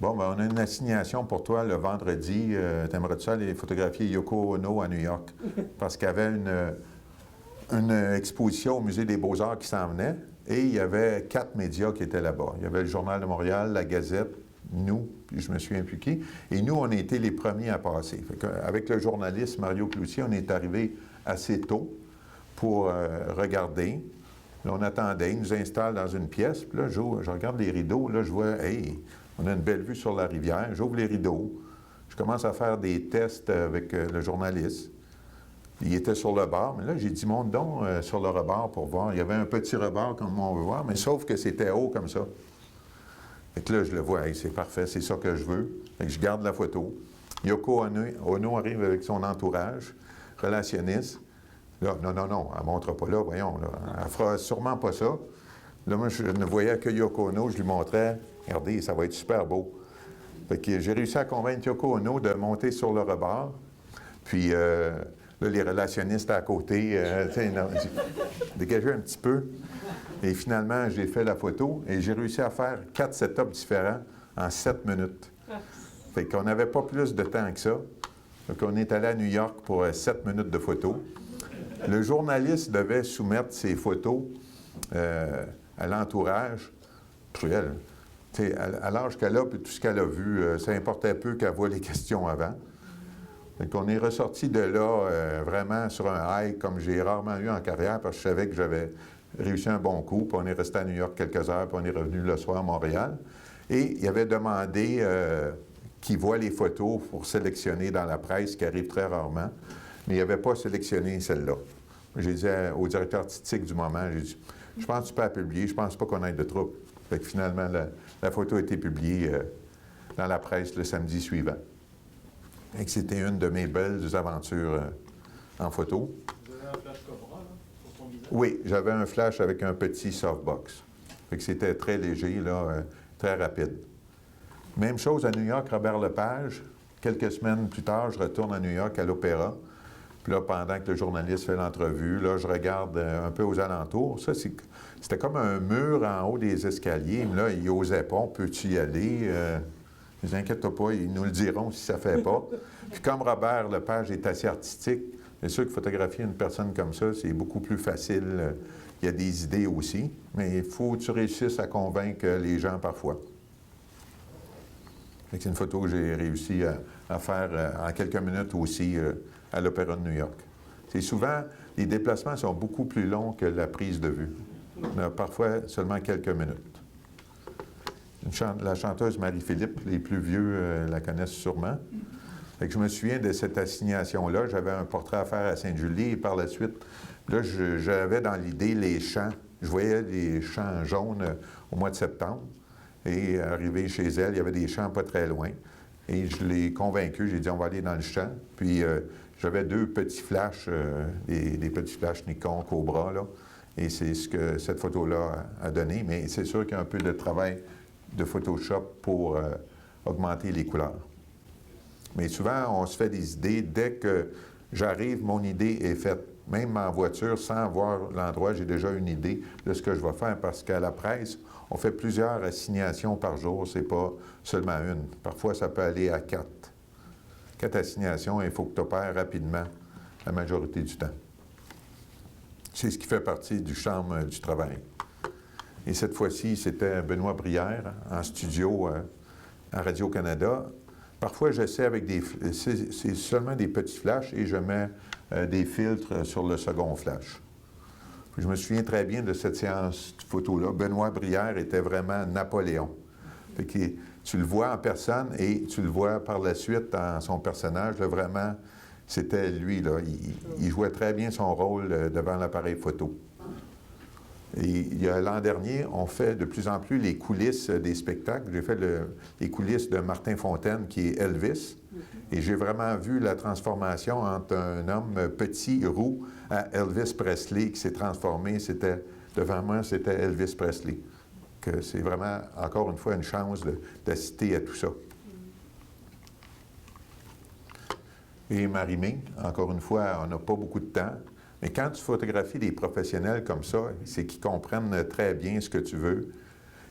Bon, ben, on a une assignation pour toi le vendredi. T'aimerais-tu ça aller photographier Yoko Ono à New York? Parce qu'il y avait une exposition au Musée des Beaux-Arts qui s'en venait et il y avait 4 médias qui étaient là-bas. Il y avait le Journal de Montréal, la Gazette, nous, puis je me suis impliqué. Et nous, on a été les premiers à passer. Avec le journaliste Mario Cloutier, on est arrivé assez tôt pour regarder. Là, on attendait, ils nous installent dans une pièce, puis là, je regarde les rideaux, là, je vois, hey, on a une belle vue sur la rivière, j'ouvre les rideaux, je commence à faire des tests avec le journaliste. Il était sur le bord, mais là, j'ai dit, monte donc sur le rebord pour voir. Il y avait un petit rebord comme on veut voir, mais sauf que c'était haut comme ça. Fait que là, je le vois, hey, c'est parfait, c'est ça que je veux. Fait que je garde la photo. Yoko Ono arrive avec son entourage, relationniste. Là, non, elle ne montre pas là, voyons. Là. Elle ne fera sûrement pas ça. Là, moi, je ne voyais que Yoko Ono, je lui montrais, regardez, ça va être super beau. Fait que j'ai réussi à convaincre Yoko Ono de monter sur le rebord. Puis, là, les relationnistes à côté, dégageaient un petit peu. Et finalement, j'ai fait la photo et j'ai réussi à faire 4 setups différents en 7 minutes. Fait qu'on n'avait pas plus de temps que ça. Donc, on est allé à New York pour 7 minutes de photos. Le journaliste devait soumettre ses photos à l'entourage. Cruel. À l'âge qu'elle a et tout ce qu'elle a vu, ça importait peu qu'elle voie les questions avant. Donc, on est ressorti de là vraiment sur un high comme j'ai rarement eu en carrière parce que je savais que j'avais réussi un bon coup. Puis on est resté à New York quelques heures, puis on est revenu le soir à Montréal. Et il avait demandé qu'il voit les photos pour sélectionner dans la presse, qui arrive très rarement. Mais il n'avait pas sélectionné celle-là. J'ai dit au directeur artistique du moment, j'ai dit, je pense que tu peux la publier, je pense pas qu'on ait de trouble. Fait que finalement, la photo a été publiée dans la presse le samedi suivant. Et que c'était une de mes belles aventures en photo. Vous avez un flash Cobra, là, sur son visage? Oui, j'avais un flash avec un petit softbox. Fait que c'était très léger, là, très rapide. Même chose à New York, Robert Lepage. Quelques semaines plus tard, je retourne à New York, à l'Opéra. Puis là, pendant que le journaliste fait l'entrevue, là, je regarde un peu aux alentours. Ça, c'était comme un mur en haut des escaliers. Mais là, il n'osait pas. On peut-tu y aller? Ne vous inquiétez pas, ils nous le diront si ça ne fait pas. Puis comme Robert Lepage est assez artistique, c'est sûr que photographier une personne comme ça, c'est beaucoup plus facile. Il y a des idées aussi, mais il faut que tu réussisses à convaincre les gens parfois. C'est une photo que j'ai réussi à faire en quelques minutes aussi à l'Opéra de New York. C'est souvent, les déplacements sont beaucoup plus longs que la prise de vue. On a parfois seulement quelques minutes. La chanteuse Marie-Philippe, les plus vieux la connaissent sûrement. Fait que je me souviens de cette assignation-là. J'avais un portrait à faire à Sainte-Julie et par la suite, là, j'avais dans l'idée les champs. Je voyais les champs jaunes au mois de septembre. Et arrivé chez elle, il y avait des champs pas très loin. Et je l'ai convaincu, j'ai dit, on va aller dans le champ. Puis j'avais 2 petits flashs, des petits flashs Nikon Cobra, là. Et c'est ce que cette photo-là a donné. Mais c'est sûr qu'il y a un peu de travail de Photoshop pour augmenter les couleurs. Mais souvent, on se fait des idées. Dès que j'arrive, mon idée est faite. Même en voiture, sans voir l'endroit, j'ai déjà une idée de ce que je vais faire. Parce qu'à la presse, on fait plusieurs assignations par jour. C'est pas seulement une. Parfois, ça peut aller à 4. 4 assignations, et il faut que tu opères rapidement la majorité du temps. C'est ce qui fait partie du charme du travail. Et cette fois-ci, c'était Benoît Brière en studio à Radio-Canada. Parfois, j'essaie avec c'est seulement des petits flashs et je mets des filtres sur le second flash. Puis je me souviens très bien de cette séance de photos-là. Benoît Brière était vraiment Napoléon. Fait que tu le vois en personne et tu le vois par la suite dans son personnage. Là, vraiment, c'était lui. Là. Il jouait très bien son rôle devant l'appareil photo. Et l'an dernier, on fait de plus en plus les coulisses des spectacles. J'ai fait les coulisses de Martin Fontaine, qui est Elvis. Et j'ai vraiment vu la transformation entre un homme petit, roux, à Elvis Presley, qui s'est transformé. Devant moi, c'était Elvis Presley. Que c'est vraiment, encore une fois, une chance d'assister à tout ça. Et Marie-Mé, encore une fois, on n'a pas beaucoup de temps. Mais quand tu photographies des professionnels comme ça, c'est qu'ils comprennent très bien ce que tu veux.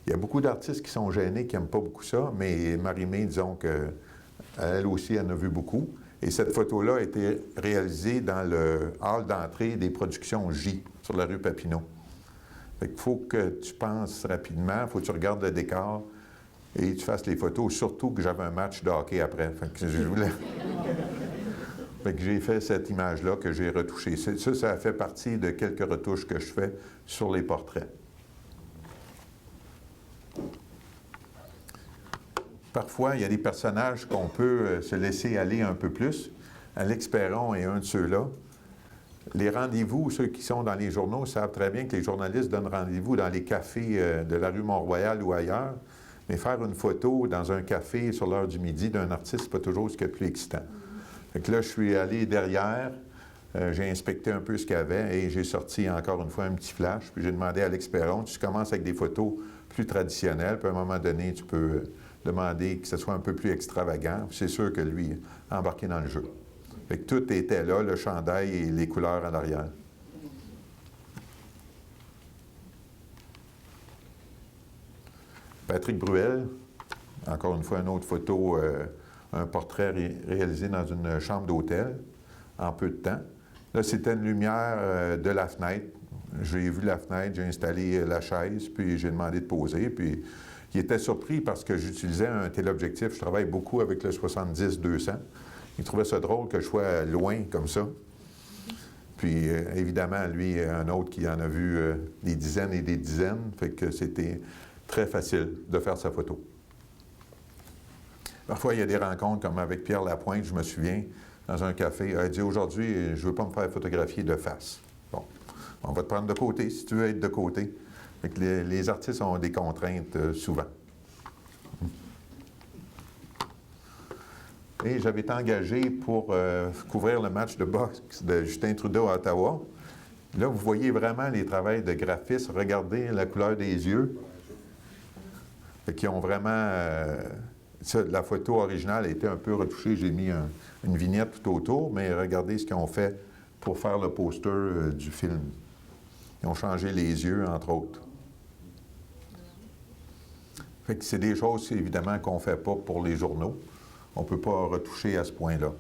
Il y a beaucoup d'artistes qui sont gênés, qui n'aiment pas beaucoup ça, mais Marie-Mé, disons qu'elle aussi, elle en a vu beaucoup. Et cette photo-là a été réalisée dans le hall d'entrée des productions J, sur la rue Papineau. Fait qu'il faut que tu penses rapidement, il faut que tu regardes le décor et tu fasses les photos, surtout que j'avais un match de hockey après. Fait que je voulais... Fait que j'ai fait cette image-là que j'ai retouchée. Ça fait partie de quelques retouches que je fais sur les portraits. Parfois, il y a des personnages qu'on peut se laisser aller un peu plus. Alex Perron est un de ceux-là. Les rendez-vous, ceux qui sont dans les journaux savent très bien que les journalistes donnent rendez-vous dans les cafés de la rue Mont-Royal ou ailleurs. Mais faire une photo dans un café sur l'heure du midi d'un artiste, c'est pas toujours ce qui est le plus excitant. Fait que là, je suis allé derrière, j'ai inspecté un peu ce qu'il y avait et j'ai sorti encore une fois un petit flash. Puis j'ai demandé à Alex Perron, tu commences avec des photos plus traditionnelles, puis à un moment donné, tu peux demander que ce soit un peu plus extravagant. C'est sûr que lui a embarqué dans le jeu. Fait que tout était là, le chandail et les couleurs en arrière. Patrick Bruel, encore une fois, une autre photo, un portrait réalisé dans une chambre d'hôtel en peu de temps. Là, c'était une lumière de la fenêtre. J'ai vu la fenêtre, j'ai installé la chaise, puis j'ai demandé de poser. Puis il était surpris parce que j'utilisais un téléobjectif. Je travaille beaucoup avec le 70-200. Il trouvait ça drôle que je sois loin comme ça. Puis évidemment, lui, un autre qui en a vu des dizaines et des dizaines, fait que c'était très facile de faire sa photo. Parfois, il y a des rencontres, comme avec Pierre Lapointe, je me souviens, dans un café. Il a dit, aujourd'hui, je ne veux pas me faire photographier de face. Bon, on va te prendre de côté, si tu veux être de côté. Fait que les artistes ont des contraintes souvent. Et j'avais été engagé pour couvrir le match de boxe de Justin Trudeau à Ottawa. Là, vous voyez vraiment les travails de graphistes. Regardez la couleur des yeux. Fait qu'ils ont vraiment... la photo originale a été un peu retouchée. J'ai mis une vignette tout autour, mais regardez ce qu'ils ont fait pour faire le poster du film. Ils ont changé les yeux, entre autres. Fait que c'est des choses, évidemment, qu'on ne fait pas pour les journaux. On ne peut pas retoucher à ce point-là.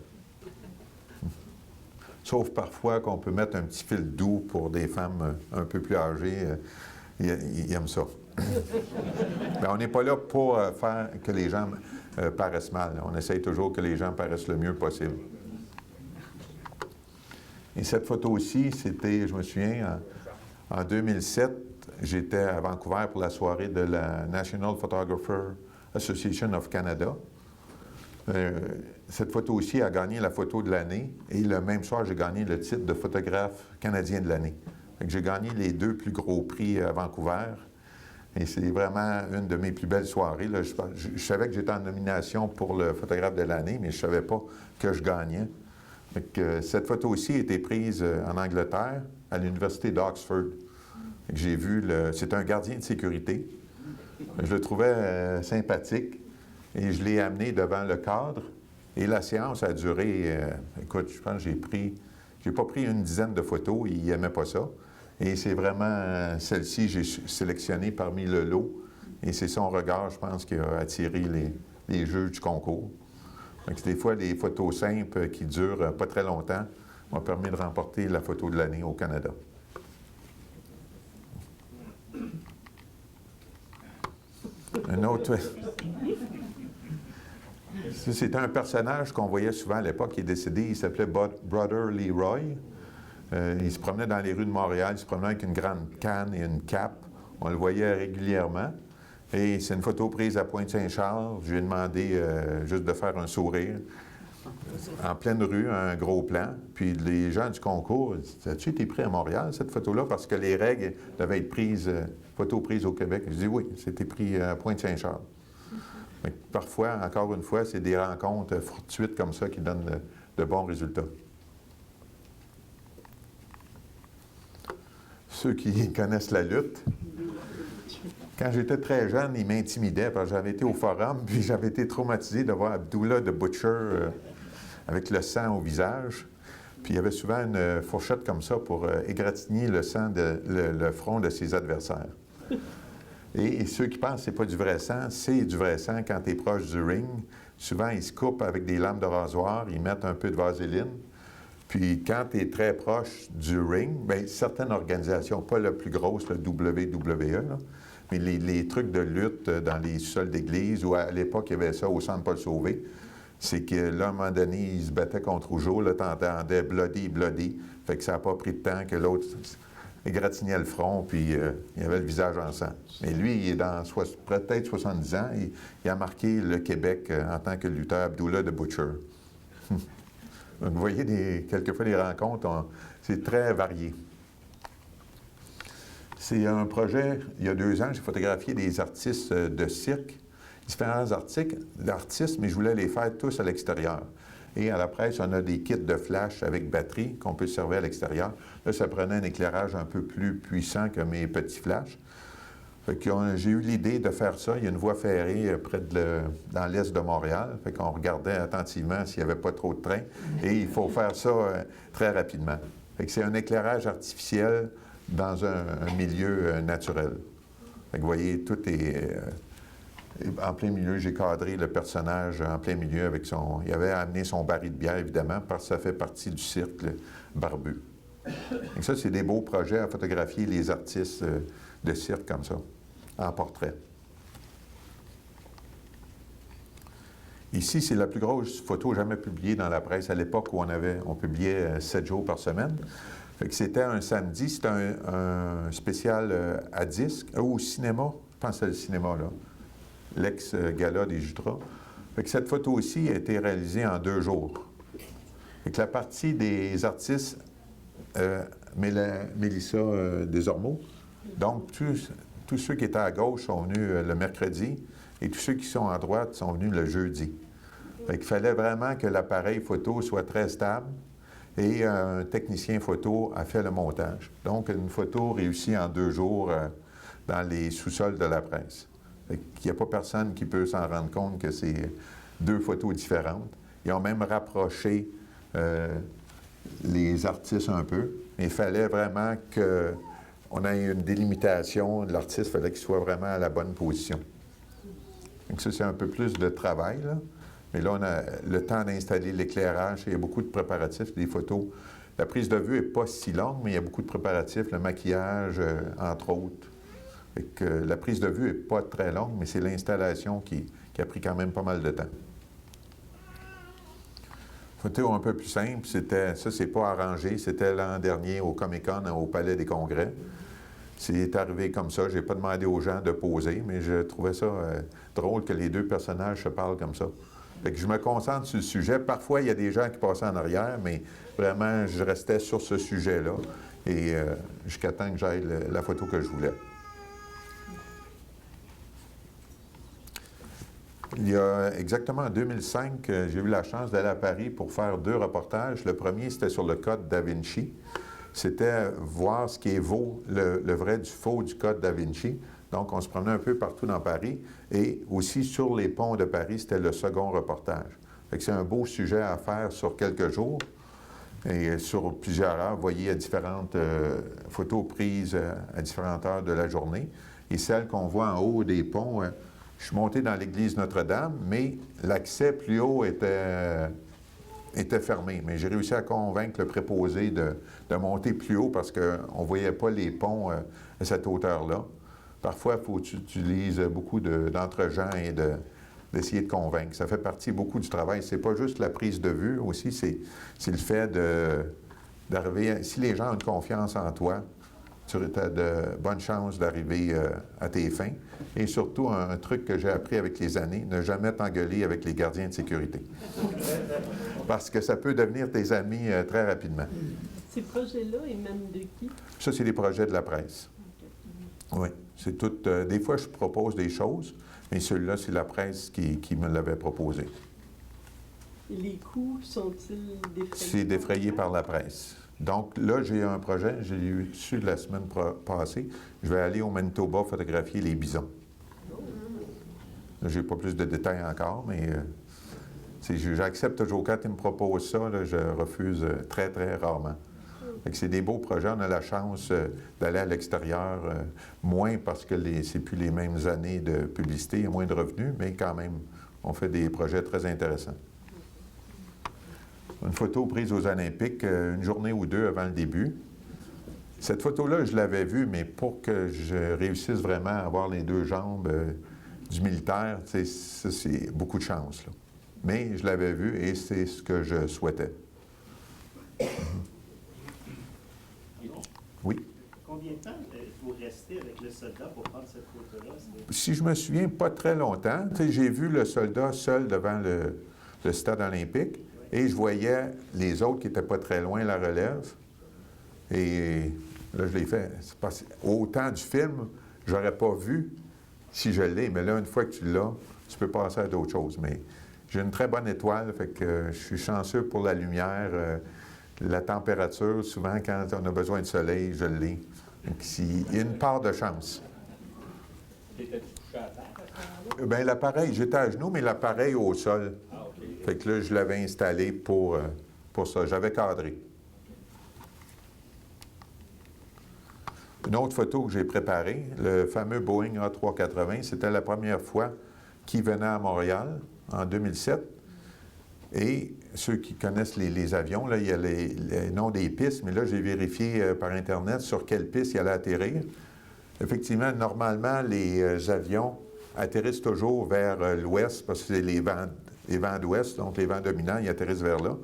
Sauf parfois qu'on peut mettre un petit fil doux pour des femmes un peu plus âgées. Ils aiment ça. Mais on n'est pas là pour faire que les gens paraissent mal. On essaye toujours que les gens paraissent le mieux possible. Et cette photo-ci, c'était, je me souviens, en 2007, j'étais à Vancouver pour la soirée de la National Photographer Association of Canada. Cette photo-ci a gagné la photo de l'année et le même soir, j'ai gagné le titre de photographe canadien de l'année. J'ai gagné les deux plus gros prix à Vancouver et c'est vraiment une de mes plus belles soirées. Là, je savais que j'étais en nomination pour le photographe de l'année, mais je ne savais pas que je gagnais. Cette photo-ci a été prise en Angleterre, à l'université d'Oxford. J'ai vu, c'est un gardien de sécurité. Je le trouvais sympathique. Et je l'ai amené devant le cadre. Et la séance a duré, écoute, je pense que j'ai pas pris une dizaine de photos, il n'aimait pas ça. Et c'est vraiment celle-ci, j'ai sélectionné parmi le lot. Et c'est son regard, je pense, qui a attiré les juges du concours. Donc, des fois, des photos simples qui durent pas très longtemps m'ont permis de remporter la photo de l'année au Canada. Un autre... C'était un personnage qu'on voyait souvent à l'époque, qui est décédé, il s'appelait Brother Leroy. Il se promenait dans les rues de Montréal, il se promenait avec une grande canne et une cape. On le voyait régulièrement. Et c'est une photo prise à Pointe-Saint-Charles. Je lui ai demandé juste de faire un sourire. En pleine rue, un gros plan. Puis les gens du concours, as-tu été pris à Montréal, cette photo-là? Parce que les règles devaient être prises, photos prises au Québec. Je dis oui, c'était pris à Pointe-Saint-Charles. Mais parfois, encore une fois, c'est des rencontres fortuites comme ça qui donnent de bons résultats. Ceux qui connaissent la lutte, quand j'étais très jeune, ils m'intimidaient parce que j'avais été au forum, puis j'avais été traumatisé de voir Abdullah the Butcher avec le sang au visage. Puis il y avait souvent une fourchette comme ça pour égratigner le sang, le front de ses adversaires. Et ceux qui pensent que ce n'est pas du vrai sang, c'est du vrai sang quand tu es proche du ring. Souvent, ils se coupent avec des lames de rasoir, ils mettent un peu de vaseline. Puis quand tu es très proche du ring, bien, certaines organisations, pas la plus grosse, le WWE, là, mais les trucs de lutte dans les sols d'église, ou à l'époque, il y avait ça au Centre Paul Sauvé, c'est que là, à un moment donné, il se battait contre Rougeau, là, t'entendais bloody, bloody. Fait que ça n'a pas pris de temps que l'autre égratignait le front, puis il avait le visage en sang. Mais lui, il est dans peut-être 70 ans, il a marqué le Québec en tant que lutteur Abdullah the Butcher. Donc, vous voyez, quelquefois, les rencontres, c'est très varié. C'est un projet, il y a 2 ans, j'ai photographié des artistes de cirque, différents artistes, mais je voulais les faire tous à l'extérieur. Et à la presse, on a des kits de flash avec batterie qu'on peut servir à l'extérieur. Là, ça prenait un éclairage un peu plus puissant que mes petits flashs. J'ai eu l'idée de faire ça. Il y a une voie ferrée dans l'est de Montréal. Fait qu'on regardait attentivement s'il n'y avait pas trop de trains. Et il faut faire ça très rapidement. Fait que c'est un éclairage artificiel dans un milieu naturel. Fait que vous voyez, tout est en plein milieu. J'ai cadré le personnage en plein milieu avec son... Il avait amené son baril de bière, évidemment, parce que ça fait partie du cirque barbu. Donc ça, c'est des beaux projets à photographier les artistes de cirque comme ça, en portrait. Ici, c'est la plus grosse photo jamais publiée dans la presse à l'époque où on publiait 7 jours par semaine. Fait que c'était un samedi, c'était un spécial à disque, ou au cinéma, je pense que c'est le cinéma, là, l'ex-gala des Jutras. Fait que cette photo aussi a été réalisée en 2 jours. Fait que la partie des artistes, Mélissa Desormeaux, donc tous ceux qui étaient à gauche sont venus le mercredi et tous ceux qui sont à droite sont venus le jeudi. Fait qu'il fallait vraiment que l'appareil photo soit très stable et un technicien photo a fait le montage. Donc, une photo réussie en 2 jours dans les sous-sols de la presse. Il n'y a pas personne qui peut s'en rendre compte que c'est 2 photos différentes. Ils ont même rapproché les artistes un peu. Il fallait vraiment qu'on ait une délimitation de l'artiste. Il fallait qu'il soit vraiment à la bonne position. Donc ça, c'est un peu plus de travail, là. Mais là, on a le temps d'installer l'éclairage. Il y a beaucoup de préparatifs, des photos. La prise de vue n'est pas si longue, mais il y a beaucoup de préparatifs, le maquillage, entre autres. Fait que, la prise de vue n'est pas très longue, mais c'est l'installation qui a pris quand même pas mal de temps. Photo un peu plus simple, ça, c'est pas arrangé. C'était l'an dernier au Comic-Con, au Palais des Congrès. C'est arrivé comme ça. Je n'ai pas demandé aux gens de poser, mais je trouvais ça drôle que les 2 personnages se parlent comme ça. Fait que je me concentre sur le sujet. Parfois, il y a des gens qui passaient en arrière, mais vraiment, je restais sur ce sujet-là et jusqu'à temps que j'aille la photo que je voulais. Il y a exactement en 2005, j'ai eu la chance d'aller à Paris pour faire 2 reportages. Le premier, c'était sur le code Da Vinci. C'était voir ce qui est le vrai du faux du code Da Vinci. Donc, on se promenait un peu partout dans Paris. Et aussi, sur les ponts de Paris, c'était le second reportage. Fait que c'est un beau sujet à faire sur quelques jours et sur plusieurs heures. Vous voyez, il y a différentes photos prises à différentes heures de la journée. Et celle qu'on voit en haut des ponts, je suis monté dans l'église Notre-Dame, mais l'accès plus haut était fermé. Mais j'ai réussi à convaincre le préposé de monter plus haut parce qu'on ne voyait pas les ponts à cette hauteur-là. Parfois, il faut que tu utilises beaucoup d'entre-gens et d'essayer de convaincre. Ça fait partie beaucoup du travail. C'est pas juste la prise de vue aussi, c'est le fait d'arriver... Si les gens ont une confiance en toi, tu as de bonnes chances d'arriver à tes fins. Et surtout, un truc que j'ai appris avec les années, ne jamais t'engueuler avec les gardiens de sécurité. Parce que ça peut devenir tes amis très rapidement. Ces projets-là émanent de qui? Ça, c'est des projets de la presse. Okay. Oui, c'est tout. Des fois, je propose des choses, mais celui-là, c'est la presse qui me l'avait proposé. Et les coûts sont-ils défrayés? C'est défrayé par la presse. Donc là, j'ai un projet, j'ai eu dessus la semaine passée. Je vais aller au Manitoba photographier les bisons. Je n'ai pas plus de détails encore, mais j'accepte toujours. Quand ils me proposent ça, là, je refuse très, très rarement. C'est des beaux projets. On a la chance d'aller à l'extérieur, moins parce que c'est plus les mêmes années de publicité, il y a moins de revenus, mais quand même, on fait des projets très intéressants. Une photo prise aux Olympiques, une journée ou 2 avant le début. Cette photo-là, je l'avais vue, mais pour que je réussisse vraiment à avoir les 2 jambes du militaire, ça, c'est beaucoup de chance, là. mais je l'avais vu et c'est ce que je souhaitais. Oui? Combien de temps vous restez avec le soldat pour prendre cette photo-là? Si je me souviens, pas très longtemps. Tu sais, j'ai vu le soldat seul devant le stade olympique et je voyais les autres qui n'étaient pas très loin, la relève. Et là, je l'ai fait. Au temps du film, je n'aurais pas vu si je l'ai, mais là, une fois que tu l'as, tu peux passer à d'autres choses. Mais j'ai une très bonne étoile, fait que je suis chanceux pour la lumière, la température. Souvent, quand on a besoin de soleil, je l'ai. Donc, il y a une part de chance. T'étais-tu couché à terre à ce moment-là? Bien, l'appareil, j'étais à genoux, mais l'appareil au sol. Ah, OK. Fait que là, je l'avais installé pour ça. J'avais cadré. Une autre photo que j'ai préparée, le fameux Boeing A380, c'était la première fois qu'il venait à Montréal en 2007. Et ceux qui connaissent les avions, là, il y a les noms des pistes, mais là, j'ai vérifié par Internet sur quelle piste il allait atterrir. Effectivement, normalement, les avions atterrissent toujours vers l'ouest parce que c'est les vents d'ouest, donc les vents dominants, ils atterrissent vers là.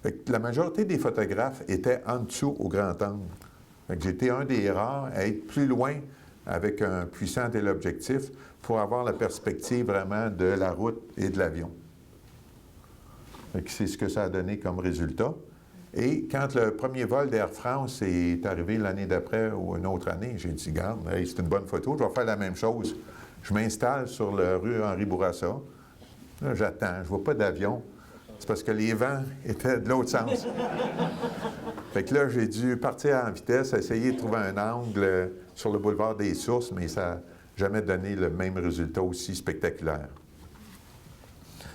Fait que la majorité des photographes étaient en dessous au grand angle. J'étais un des rares à être plus loin avec un puissant téléobjectif pour avoir la perspective vraiment de la route et de l'avion. C'est ce que ça a donné comme résultat. Et quand le premier vol d'Air France est arrivé l'année d'après ou une autre année, j'ai dit, regarde, hey, c'est une bonne photo, je vais faire la même chose. Je m'installe sur la rue Henri Bourassa. Là, j'attends, je ne vois pas d'avion. C'est parce que les vents étaient de l'autre sens. Fait que là, j'ai dû partir en vitesse, essayer de trouver un angle sur le boulevard des Sources, mais ça n'a jamais donné le même résultat aussi spectaculaire.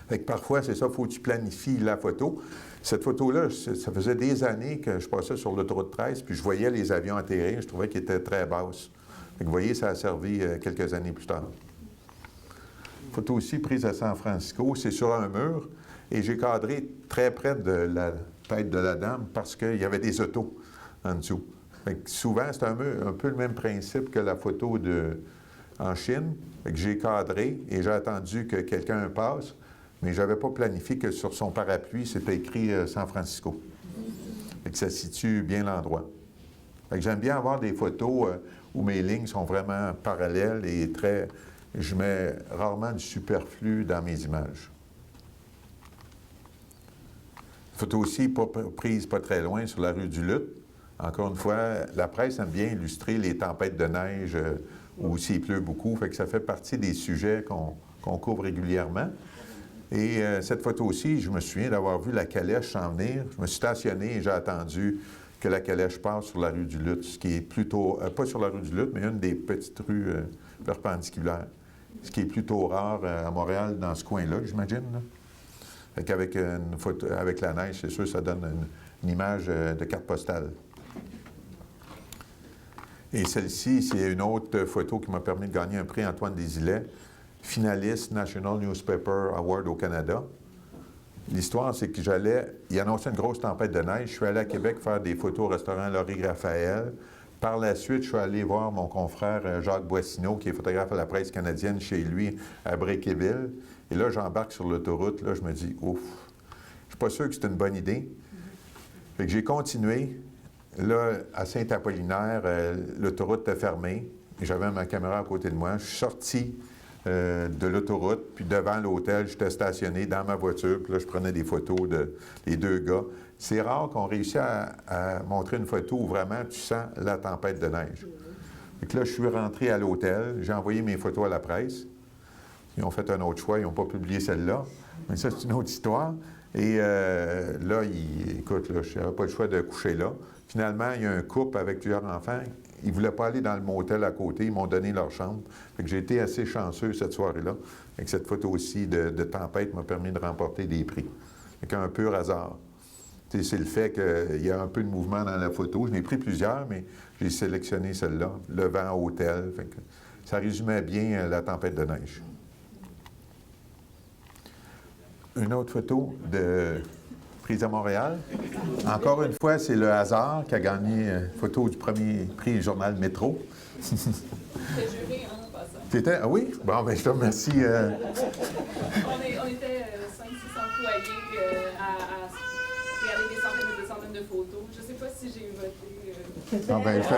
Fait que parfois, c'est ça, il faut que tu planifies la photo. Cette photo-là, ça faisait des années que je passais sur l'autoroute 13, puis je voyais les avions atterrir, je trouvais qu'ils étaient très basses. Fait que vous voyez, ça a servi quelques années plus tard. Photo aussi prise à San Francisco, c'est sur un mur, et j'ai cadré très près de la tête de la dame parce qu'il y avait des autos en dessous. Fait que souvent, c'est un peu le même principe que la photo en Chine. Fait que j'ai cadré et j'ai attendu que quelqu'un passe, mais je n'avais pas planifié que sur son parapluie, c'était écrit San Francisco. Fait que ça situe bien l'endroit. Fait que j'aime bien avoir des photos où mes lignes sont vraiment parallèles et je mets rarement du superflu dans mes images. Photo aussi prise pas très loin sur la rue du Luth. Encore une fois, la presse aime bien illustrer les tempêtes de neige ou s'il pleut beaucoup. Fait que ça fait partie des sujets qu'on couvre régulièrement. Et cette photo aussi, je me souviens d'avoir vu la calèche s'en venir. Je me suis stationné et j'ai attendu que la calèche passe sur la rue du Luth, ce qui est plutôt, pas sur la rue du Luth, mais une des petites rues perpendiculaires. Ce qui est plutôt rare à Montréal dans ce coin-là, j'imagine. Avec une photo, avec la neige, c'est sûr, ça donne une image de carte postale. Et celle-ci, c'est une autre photo qui m'a permis de gagner un prix Antoine Desilets, finaliste National Newspaper Award au Canada. L'histoire, c'est que il annonçait une grosse tempête de neige. Je suis allé à Québec faire des photos au restaurant Laurie Raphaël. Par la suite, je suis allé voir mon confrère Jacques Boissineau, qui est photographe à la presse canadienne, chez lui, à Bréquéville. Et là, j'embarque sur l'autoroute. Là, je me dis, ouf, je suis pas sûr que c'est une bonne idée. Fait que j'ai continué. Là, à Saint-Apollinaire, l'autoroute était fermée. J'avais ma caméra à côté de moi. Je suis sorti de l'autoroute, puis devant l'hôtel, j'étais stationné dans ma voiture. Puis là, je prenais des photos des deux gars. C'est rare qu'on réussisse à montrer une photo où vraiment tu sens la tempête de neige. Fait que là, je suis rentré à l'hôtel. J'ai envoyé mes photos à la presse. Ils ont fait un autre choix. Ils n'ont pas publié celle-là. Mais ça, c'est une autre histoire. Et là, écoute, là, je n'avais pas le choix de coucher là. Finalement, il y a un couple avec plusieurs enfants. Ils ne voulaient pas aller dans le motel à côté. Ils m'ont donné leur chambre. Fait que j'ai été assez chanceux cette soirée-là. Et que cette photo aussi de tempête m'a permis de remporter des prix. Fait qu'un pur hasard. C'est le fait qu'il y a un peu de mouvement dans la photo. Je n'ai pris plusieurs, mais j'ai sélectionné celle-là. Le vent hôtel. Fait que ça résumait bien la tempête de neige. Une autre photo prise à Montréal. Encore une fois, c'est le hasard qui a gagné photo du premier prix du journal Métro. J'étais jurée en passant. T'étais? Ah oui? Bon, ben je te remercie. On était 500-600 employés à regarder des centaines et des centaines de photos. Je ne sais pas si j'ai voté. Ah ben, Ça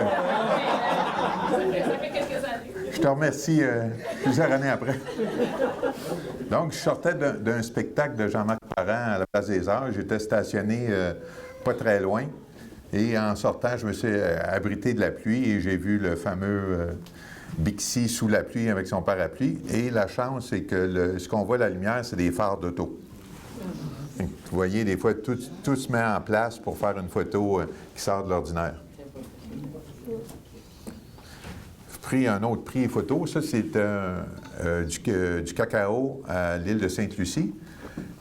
fait quelques années. je te remercie plusieurs années après. Donc, je sortais d'un spectacle de Jean-Marc Parent à la Place des Arts. J'étais stationné pas très loin. Et en sortant, je me suis abrité de la pluie et j'ai vu le fameux Bixi sous la pluie avec son parapluie. Et la chance, c'est que ce qu'on voit la lumière, c'est des phares d'auto. Vous voyez, des fois, tout se met en place pour faire une photo qui sort de l'ordinaire. J'ai pris un autre prix photo. Ça, c'est du cacao à l'île de Sainte-Lucie.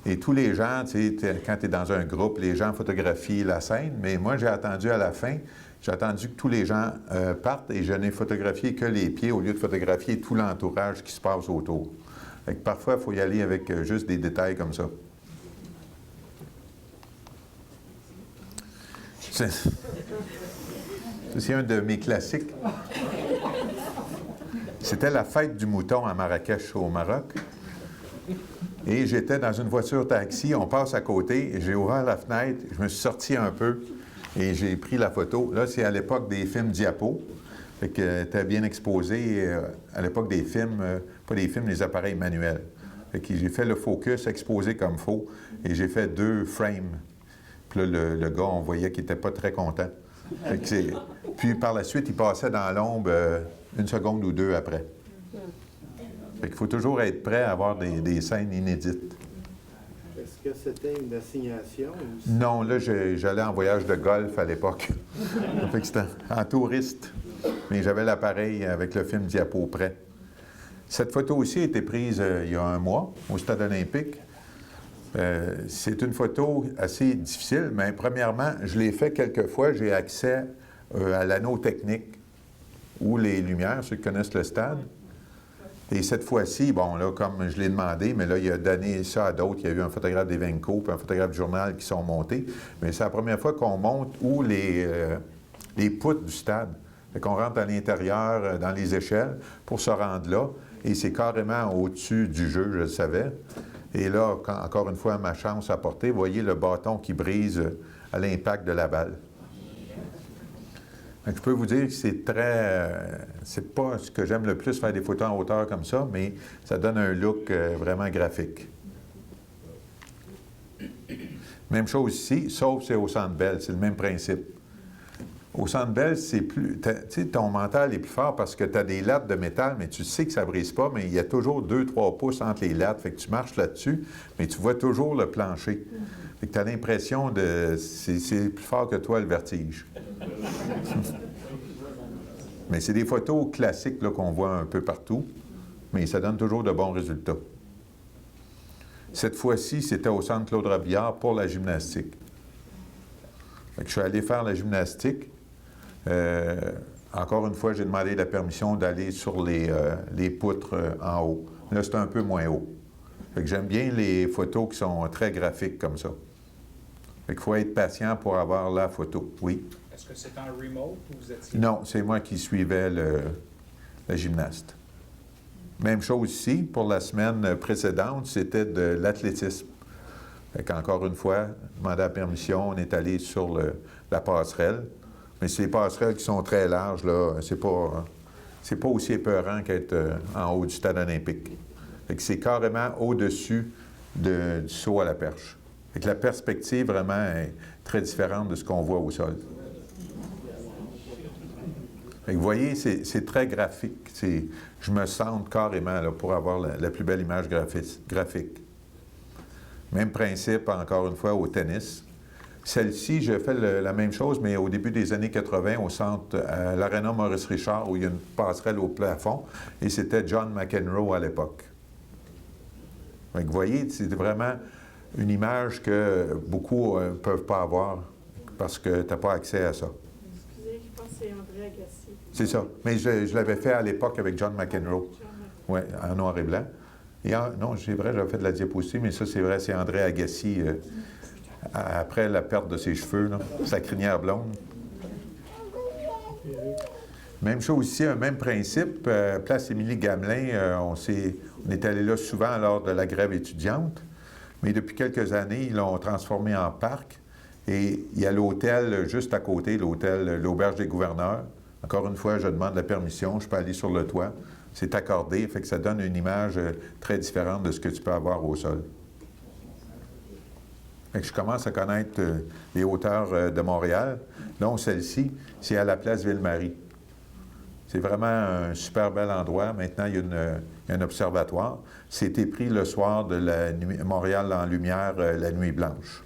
Et tous les gens, tu sais, quand tu es dans un groupe, les gens photographient la scène. Mais moi, j'ai attendu à la fin. J'ai attendu que tous les gens partent et je n'ai photographié que les pieds au lieu de photographier tout l'entourage qui se passe autour. Fait que parfois, il faut y aller avec juste des détails comme ça. C'est un de mes classiques. C'était la fête du mouton à Marrakech, au Maroc. Et j'étais dans une voiture taxi, on passe à côté, j'ai ouvert la fenêtre, je me suis sorti un peu et j'ai pris la photo. Là, c'est à l'époque des films diapos, fait que t'es bien exposé à l'époque des films, pas des films, les appareils manuels. Fait que j'ai fait le focus, exposé comme faux, et j'ai fait 2 frames. Puis là, le gars, on voyait qu'il n'était pas très content. Fait que puis par la suite, il passait dans l'ombre 1 seconde ou 2 après. Fait qu'il faut toujours être prêt à avoir des scènes inédites. Est-ce que c'était une assignation? Non, là, j'allais en voyage de golf à l'époque. Fait que c'était en touriste. Mais j'avais l'appareil avec le film diapo prêt. Cette photo aussi a été prise il y a 1 mois au Stade olympique. C'est une photo assez difficile, mais premièrement, je l'ai fait quelques fois. J'ai accès à l'anneau technique ou les lumières, ceux qui connaissent le stade. Et cette fois-ci, bon, là, comme je l'ai demandé, mais là, il a donné ça à d'autres. Il y a eu un photographe d'Evenco puis un photographe du journal qui sont montés. Mais c'est la première fois qu'on monte où les poutres du stade. Fait qu'on rentre à l'intérieur, dans les échelles, pour se rendre là. Et c'est carrément au-dessus du jeu, je le savais. Et là, encore une fois, ma chance à porter, vous voyez le bâton qui brise à l'impact de la balle. Donc, je peux vous dire que c'est c'est pas ce que j'aime le plus, faire des photos en hauteur comme ça, mais ça donne un look vraiment graphique. Même chose ici, sauf c'est au Centre Bell, c'est le même principe. Au Centre Bell, c'est plus... Tu sais, ton mental est plus fort parce que tu as des lattes de métal, mais tu sais que ça ne brise pas, mais il y a toujours 2-3 pouces entre les lattes, fait que tu marches là-dessus, mais tu vois toujours le plancher. Fait que tu as l'impression de... C'est plus fort que toi, le vertige. Mais c'est des photos classiques là, qu'on voit un peu partout, mais ça donne toujours de bons résultats. Cette fois-ci, c'était au Centre Claude Robillard pour la gymnastique. Fait que je suis allé faire la gymnastique. Encore une fois, j'ai demandé la permission d'aller sur les poutres en haut. Là, c'est un peu moins haut. Fait que j'aime bien les photos qui sont très graphiques comme ça. Fait qu'il faut être patient pour avoir la photo. Oui? Est-ce que c'est en remote ou vous étiez... Non, c'est moi qui suivais le gymnaste. Même chose ici, pour la semaine précédente, c'était de l'athlétisme. Fait qu'encore une fois, demander la permission, on est allé sur la passerelle. Mais c'est les passerelles qui sont très larges, là. C'est pas aussi épeurant qu'être en haut du stade olympique. Fait que c'est carrément au-dessus du saut à la perche. Fait que la perspective, vraiment, est très différente de ce qu'on voit au sol. Fait que vous voyez, c'est très graphique. Je me sens carrément là, pour avoir la plus belle image graphique. Même principe, encore une fois, au tennis. Celle-ci, j'ai fait la même chose, mais au début des années 80, au centre, à l'Arena Maurice Richard, où il y a une passerelle au plafond, et c'était John McEnroe à l'époque. Fait que vous voyez, c'est vraiment une image que beaucoup ne peuvent pas avoir, parce que tu n'as pas accès à ça. Excusez, je pense que c'est André Agassi. C'est ça. Mais je l'avais fait à l'époque avec John McEnroe. Oui, en noir et blanc. Et non, c'est vrai, j'avais fait de la diapositive, mais ça, c'est vrai, c'est André Agassi, après la perte de ses cheveux, là, sa crinière blonde. Même chose ici, un même principe. Place Émilie-Gamelin, on est allé là souvent lors de la grève étudiante, mais depuis quelques années, ils l'ont transformé en parc. Et il y a l'hôtel juste à côté, l'auberge des gouverneurs. Encore une fois, je demande la permission, je peux aller sur le toit. C'est accordé, fait que ça donne une image très différente de ce que tu peux avoir au sol. Fait que je commence à connaître les hauteurs de Montréal. Donc, celle-ci, c'est à la place Ville-Marie. C'est vraiment un super bel endroit. Maintenant, il y a un observatoire. C'était pris le soir de la nuit, Montréal en lumière, la nuit blanche.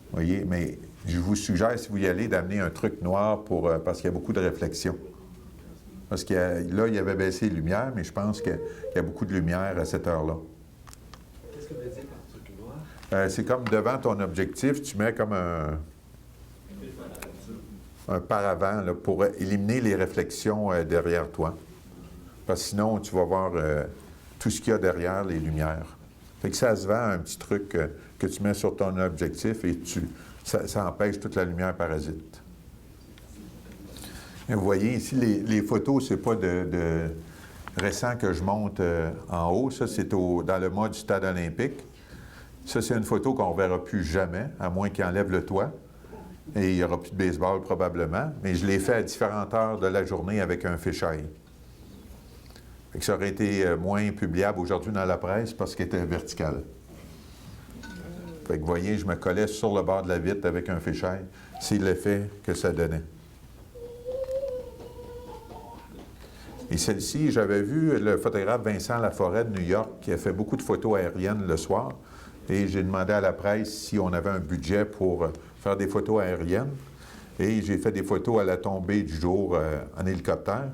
Vous voyez, mais je vous suggère, si vous y allez, d'amener un truc noir parce qu'il y a beaucoup de réflexion. Parce que là, il avait baissé les lumières, mais je pense qu'il y a beaucoup de lumière à cette heure-là. Qu'est-ce que vous voulez dire par truc noir? C'est comme devant ton objectif, tu mets comme un paravent là, pour éliminer les réflexions derrière toi. Parce que sinon, tu vas voir tout ce qu'il y a derrière les lumières. Fait que ça se vend un petit truc que tu mets sur ton objectif et ça empêche toute la lumière parasite. Et vous voyez ici, les photos, c'est pas de récent que je monte en haut. Ça, c'est dans le mât du stade olympique. Ça, c'est une photo qu'on ne verra plus jamais, à moins qu'il enlève le toit. Et il n'y aura plus de baseball probablement. Mais je l'ai fait à différentes heures de la journée avec un fisheye. Fait que ça aurait été moins publiable aujourd'hui dans la presse parce qu'il était vertical. Fait que vous voyez, je me collais sur le bord de la vitre avec un fisheye. C'est l'effet que ça donnait. Et celle-ci, j'avais vu le photographe Vincent Laforêt de New York qui a fait beaucoup de photos aériennes le soir. Et j'ai demandé à la presse si on avait un budget pour faire des photos aériennes. Et j'ai fait des photos à la tombée du jour en hélicoptère.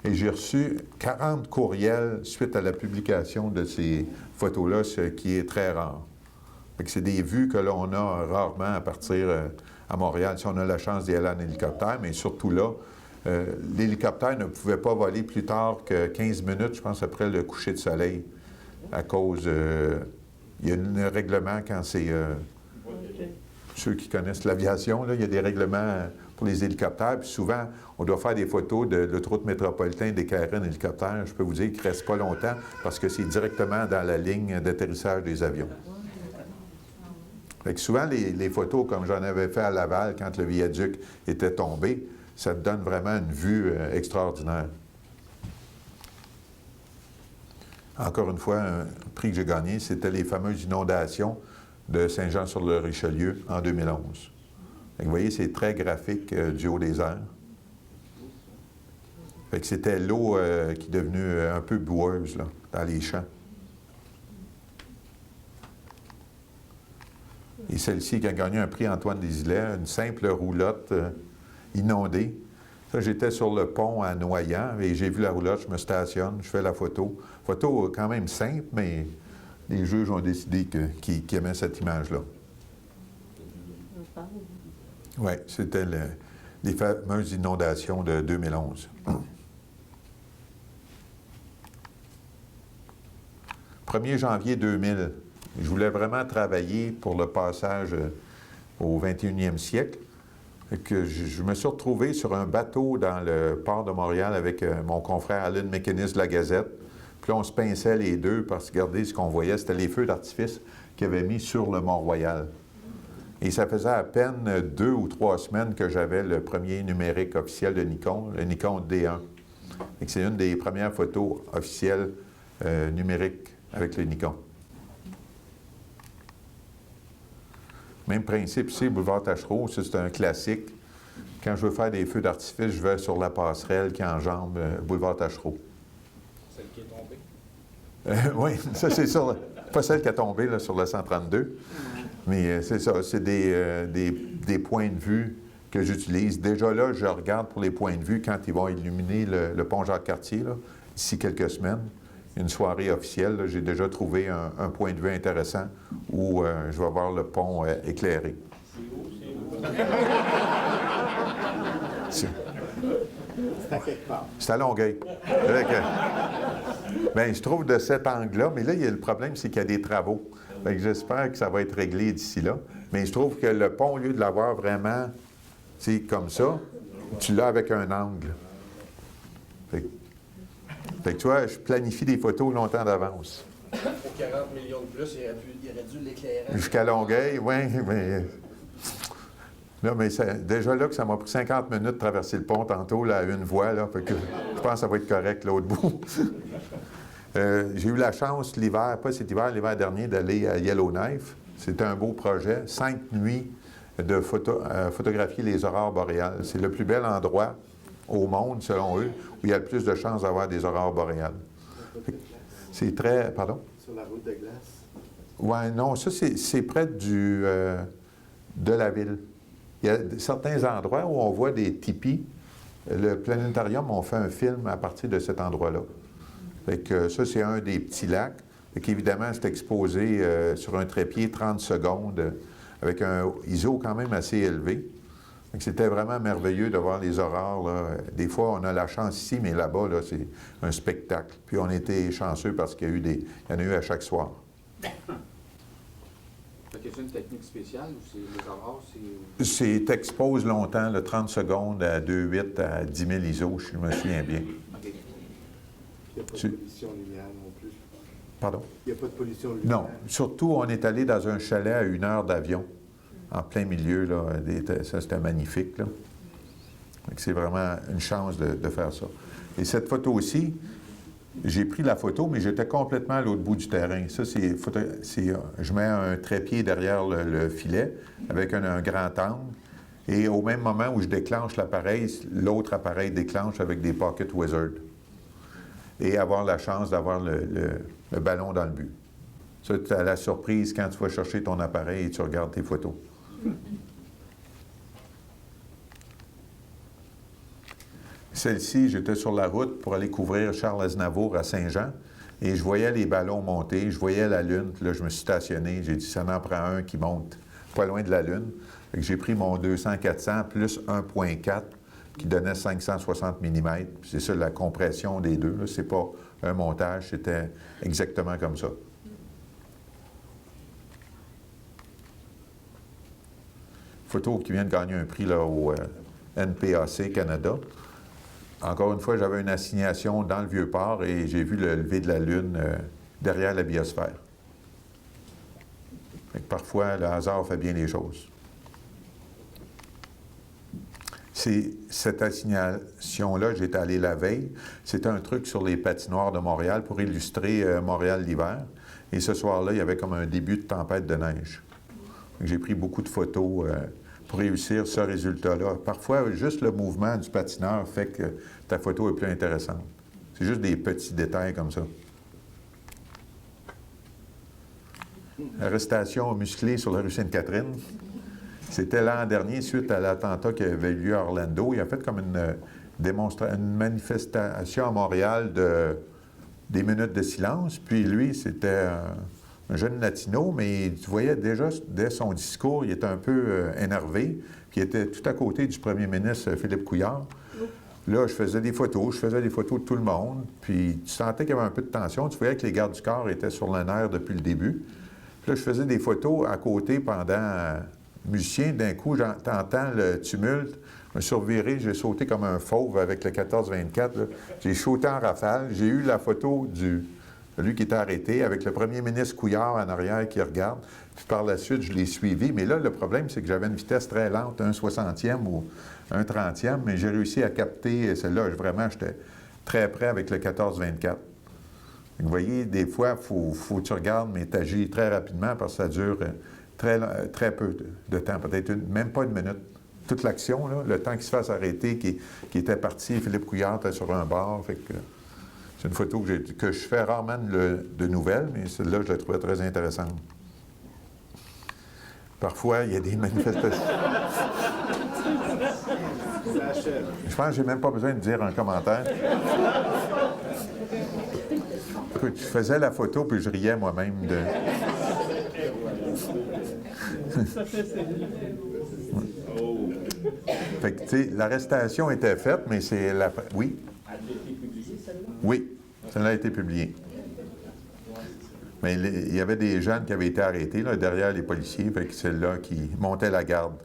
Et j'ai reçu 40 courriels suite à la publication de ces photos-là, ce qui est très rare. C'est des vues que l'on a rarement à partir à Montréal, si on a la chance d'y aller en hélicoptère, mais surtout là, l'hélicoptère ne pouvait pas voler plus tard que 15 minutes, je pense, après le coucher de soleil, à cause... il y a un règlement quand c'est... ceux qui connaissent l'aviation, là, il y a des règlements pour les hélicoptères, puis souvent, on doit faire des photos de l'autoroute métropolitaine des KRN hélicoptères. Je peux vous dire qu'ils ne restent pas longtemps parce que c'est directement dans la ligne d'atterrissage des avions. Fait que souvent, les photos, comme j'en avais fait à Laval quand le viaduc était tombé, ça te donne vraiment une vue extraordinaire. Encore une fois, un prix que j'ai gagné, c'était les fameuses inondations de Saint-Jean-sur-le-Richelieu en 2011. Fait que vous voyez, c'est très graphique du haut des airs. Fait que c'était l'eau qui est devenue un peu boueuse là, dans les champs. Et celle-ci qui a gagné un prix Antoine Desilets, une simple roulotte inondée. Ça, j'étais sur le pont à Noyant et j'ai vu la roulotte, je me stationne, je fais la photo. Photo quand même simple, mais les juges ont décidé qu'ils aimaient cette image-là. Oui, c'était les fameuses inondations de 2011. 1er janvier 2000, je voulais vraiment travailler pour le passage au 21e siècle. Que je me suis retrouvé sur un bateau dans le port de Montréal avec mon confrère Alan McInnes de la Gazette. Puis là, on se pinçait les deux parce que, regardez, ce qu'on voyait, c'était les feux d'artifice qu'ils avaient mis sur le Mont-Royal. Et ça faisait à peine 2 ou 3 semaines que j'avais le premier numérique officiel de Nikon, le Nikon D1. Et c'est une des premières photos officielles numériques avec le Nikon. Même principe ici, boulevard Tachereau, ça c'est un classique. Quand je veux faire des feux d'artifice, je vais sur la passerelle qui enjambe boulevard Tachereau. Celle qui est tombée? Oui, ça c'est ça. Pas celle qui a tombé là, sur le 132, mais c'est ça, c'est des points de vue que j'utilise. Déjà là, je regarde pour les points de vue quand ils vont illuminer le pont Jacques-Cartier, d'ici quelques semaines. Une soirée officielle, j'ai déjà trouvé un point de vue intéressant où je vais voir le pont éclairé. C'est à quelque part. C'est à Longueuil. Bien, je trouve de cet angle-là, mais là, le problème, c'est qu'il y a des travaux. J'espère que ça va être réglé d'ici là. Mais je trouve que le pont, au lieu de l'avoir vraiment comme ça, Tu l'as avec un angle. Fait que tu vois, je planifie des photos longtemps d'avance. Pour 40 millions de plus, il aurait dû l'éclairer. Jusqu'à Longueuil, oui, mais... Là, mais déjà là que ça m'a pris 50 minutes de traverser le pont tantôt, là, à une voie, là, fait que je pense que ça va être correct, l'autre bout. J'ai eu la chance l'hiver, pas cet hiver, l'hiver dernier, d'aller à Yellowknife. C'était un beau projet. 5 nuits de photographier les aurores boréales. C'est le plus bel endroit au monde, selon eux, où il y a le plus de chances d'avoir des aurores boréales. C'est très... Pardon? Sur la route de glace? Oui, non, ça, c'est près de la ville. Il y a certains endroits où on voit des tipis. Le planétarium, on fait un film à partir de cet endroit-là. Fait que ça, c'est un des petits lacs. Fait qu'évidemment, c'est exposé sur un trépied 30 secondes avec un ISO quand même assez élevé. Fait que c'était vraiment merveilleux de voir les aurores, là. Des fois, on a la chance ici, mais là-bas, là, c'est un spectacle. Puis on était chanceux parce qu'il y en a eu à chaque soir. C'est une technique spéciale ou c'est les aurores? C'est t'exposes longtemps, là, 30 secondes à 2,8 à 10 000 ISO, je me souviens bien. Il n'y a pas de pollution lumière non plus. Pardon? Il n'y a pas de pollution lumière. Non. Surtout, on est allé dans un chalet à 1 heure d'avion, en plein milieu, là. Ça, c'était magnifique, là. C'est vraiment une chance de faire ça. Et cette photo aussi, j'ai pris la photo, mais j'étais complètement à l'autre bout du terrain. Ça, je mets un trépied derrière le filet avec un grand angle. Et au même moment où je déclenche l'appareil, l'autre appareil déclenche avec des Pocket Wizard. Et avoir la chance d'avoir le ballon dans le but. Ça, tu as la surprise quand tu vas chercher ton appareil et tu regardes tes photos. Celle-ci, j'étais sur la route pour aller couvrir Charles Aznavour à Saint-Jean et je voyais les ballons monter, je voyais la Lune. Puis là, je me suis stationné. J'ai dit, ça en prend un qui monte pas loin de la Lune. Fait que j'ai pris mon 200-400 plus 1.4 qui donnait 560 mm. C'est ça, la compression des deux. C'est pas un montage, c'était exactement comme ça. Photo qui vient de gagner un prix là, au NPAC Canada. Encore une fois, j'avais une assignation dans le Vieux-Port et j'ai vu le lever de la Lune derrière la biosphère. Fait que parfois, le hasard fait bien les choses. Cette assignation-là, j'étais allé la veille. C'était un truc sur les patinoires de Montréal pour illustrer Montréal l'hiver. Et ce soir-là, il y avait comme un début de tempête de neige. J'ai pris beaucoup de photos pour réussir ce résultat-là. Parfois, juste le mouvement du patineur fait que ta photo est plus intéressante. C'est juste des petits détails comme ça. Arrestation musclée sur la rue Sainte-Catherine. C'était l'an dernier, suite à l'attentat qui avait eu lieu à Orlando. Il a fait comme une manifestation à Montréal des minutes de silence. Puis lui, c'était un jeune latino, mais tu voyais déjà, dès son discours, il était un peu énervé, puis il était tout à côté du premier ministre Philippe Couillard. Là, je faisais des photos de tout le monde, puis tu sentais qu'il y avait un peu de tension. Tu voyais que les gardes du corps étaient sur le nerf depuis le début. Puis là, je faisais des photos à côté pendant musicien. D'un coup, t'entends le tumulte. Je me suis reviré, j'ai sauté comme un fauve avec le 14-24. J'ai sauté en rafale. J'ai eu la photo de lui qui était arrêté, avec le premier ministre Couillard en arrière qui regarde. Puis par la suite, je l'ai suivi. Mais là, le problème, c'est que j'avais une vitesse très lente, un 60e ou un 30e, mais j'ai réussi à capter celle-là. Vraiment, j'étais très près avec le 14-24. Vous voyez, des fois, il faut que tu regardes, mais tu agis très rapidement parce que ça dure très peu de temps, peut-être même pas une minute. Toute l'action, là, le temps qu'il se fasse arrêter, qui était parti, Philippe Couillard était sur un bord. Fait que, c'est une photo que je fais rarement de nouvelles, mais celle-là, je la trouvais très intéressante. Parfois, il y a des manifestations. Je pense que je n'ai même pas besoin de dire un commentaire. Écoute, je faisais la photo, puis je riais moi-même de... Fait que, tu sais, l'arrestation était faite, mais c'est la... Oui? Elle a été publiée, celle-là? Oui, celle-là a été publiée. Mais il y avait des jeunes qui avaient été arrêtés là, derrière les policiers, fait que c'est là qui montait la garde.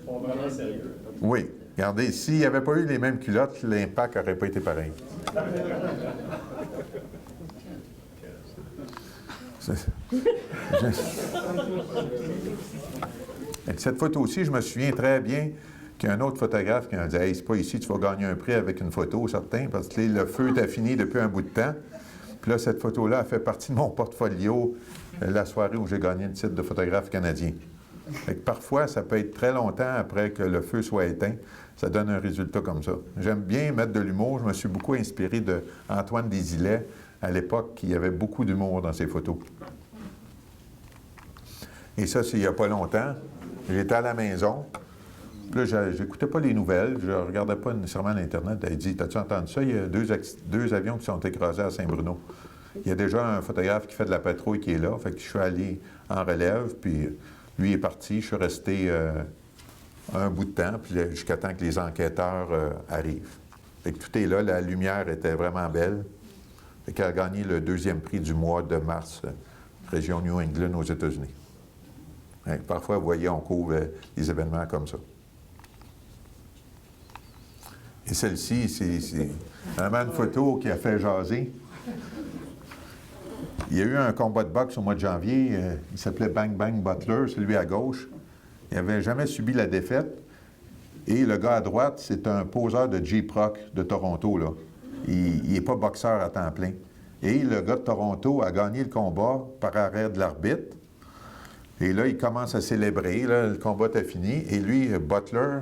On va vraiment sérieux. Oui. Regardez, s'il n'y avait pas eu les mêmes culottes, l'impact n'aurait pas été pareil. Cette photo aussi, je me souviens très bien qu'il y a un autre photographe qui m'a dit « Hey, c'est pas ici, tu vas gagner un prix avec une photo, certain, parce que le feu était fini depuis un bout de temps. » Puis là, cette photo-là a fait partie de mon portfolio la soirée où j'ai gagné le titre de photographe canadien. Fait que parfois, ça peut être très longtemps après que le feu soit éteint. Ça donne un résultat comme ça. J'aime bien mettre de l'humour. Je me suis beaucoup inspiré d'Antoine Desilets. À l'époque, il y avait beaucoup d'humour dans ses photos. Et ça, c'est il n'y a pas longtemps. J'étais à la maison. Puis là, je n'écoutais pas les nouvelles. Je ne regardais pas nécessairement l'Internet. Elle dit « T'as-tu entendu ça? Il y a deux avions qui sont écrasés à Saint-Bruno. » Il y a déjà un photographe qui fait de la patrouille qui est là. Fait que je suis allé en relève, puis lui est parti. Je suis resté un bout de temps, puis jusqu'à temps que les enquêteurs arrivent. Fait que tout est là. La lumière était vraiment belle. Fait qu'elle a gagné le 2e prix du mois de mars, région New England aux États-Unis. Parfois, vous voyez, on couvre des événements comme ça. Et celle-ci, c'est vraiment une photo qui a fait jaser. Il y a eu un combat de boxe au mois de janvier. Il s'appelait Bang Bang Butler, celui à gauche. Il n'avait jamais subi la défaite. Et le gars à droite, c'est un poseur de Jeep Rock de Toronto, là. Il n'est pas boxeur à temps plein. Et le gars de Toronto a gagné le combat par arrêt de l'arbitre. Et là, il commence à célébrer. Là, le combat était fini. Et lui, Butler,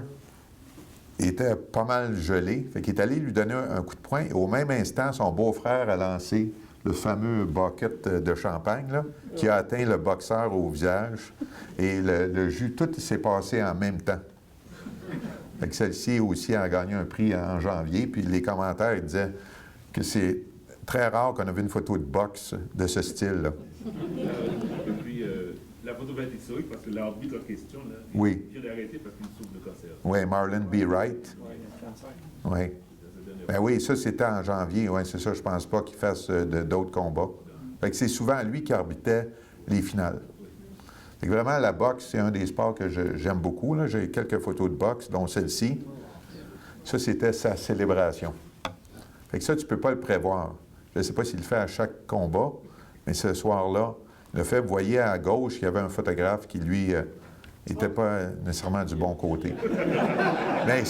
était pas mal gelé. Fait qu'il est allé lui donner un coup de poing. Et au même instant, son beau-frère a lancé le fameux bucket de champagne, là, qui a atteint le boxeur au visage. Et le jus, tout s'est passé en même temps. Fait que celle-ci aussi a gagné un prix en janvier. Puis les commentaires disaient que c'est très rare qu'on ait vu une photo de boxe de ce style-là. Et puis, la photo va être historique parce que l'arbitre en question, là, oui. Il vient d'arrêter parce qu'il souffre de cancer. Oui, Marlon B. Wright. Oui. Ben oui, ça, c'était en janvier. Oui, c'est ça. Je pense pas qu'il fasse d'autres combats. Fait que c'est souvent lui qui arbitrait les finales. Fait que vraiment, la boxe, c'est un des sports que j'aime beaucoup. J'ai quelques photos de boxe, dont celle-ci. Ça, c'était sa célébration. Fait que ça, tu peux pas le prévoir. Je ne sais pas s'il le fait à chaque combat, mais ce soir-là, le fait, vous voyez à gauche, il y avait un photographe qui, lui, n'était pas nécessairement du bon côté. Mais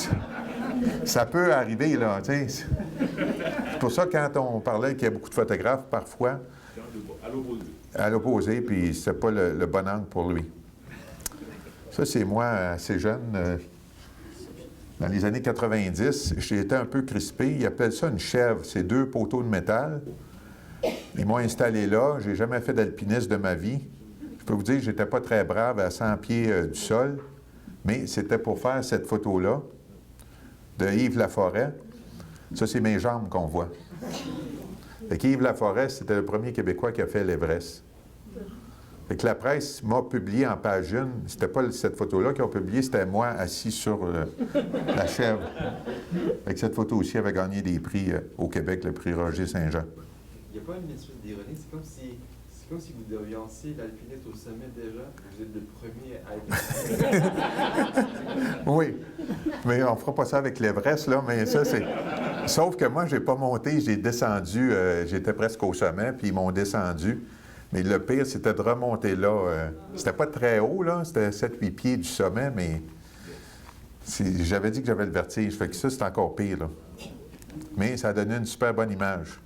ça peut arriver, là, tu sais. C'est pour ça, quand on parlait qu'il y a beaucoup de photographes, parfois, à l'opposé, puis c'était pas le bon angle pour lui. Ça, c'est moi, assez jeune. Dans les années 90, j'ai été un peu crispé. Ils appellent ça une chèvre. C'est 2 poteaux de métal. Ils m'ont installé là. J'ai jamais fait d'alpinisme de ma vie. Je peux vous dire que j'étais pas très brave à 100 pieds du sol, mais c'était pour faire cette photo-là de Yves Laforêt. Ça, c'est mes jambes qu'on voit. Fait qu'Yves Laforêt, c'était le premier Québécois qui a fait l'Everest. Fait que la presse m'a publié en page 1. C'était pas cette photo-là qu'ils ont publié, c'était moi assis sur la chèvre. Fait que cette photo aussi avait gagné des prix au Québec, le prix Roger Saint-Jean. Il n'y a pas une espèce d'ironie, c'est comme si vous devanciez l'alpiniste au sommet déjà, vous êtes le premier à être... Oui, mais on ne fera pas ça avec l'Everest, là, mais ça, c'est... Sauf que moi, je n'ai pas monté, j'ai descendu, j'étais presque au sommet, puis ils m'ont descendu. Mais le pire, c'était de remonter là. C'était pas très haut, là, c'était 7-8 pieds du sommet, mais j'avais dit que j'avais le vertige, fait que ça, c'est encore pire, là. Mais ça a donné une super bonne image.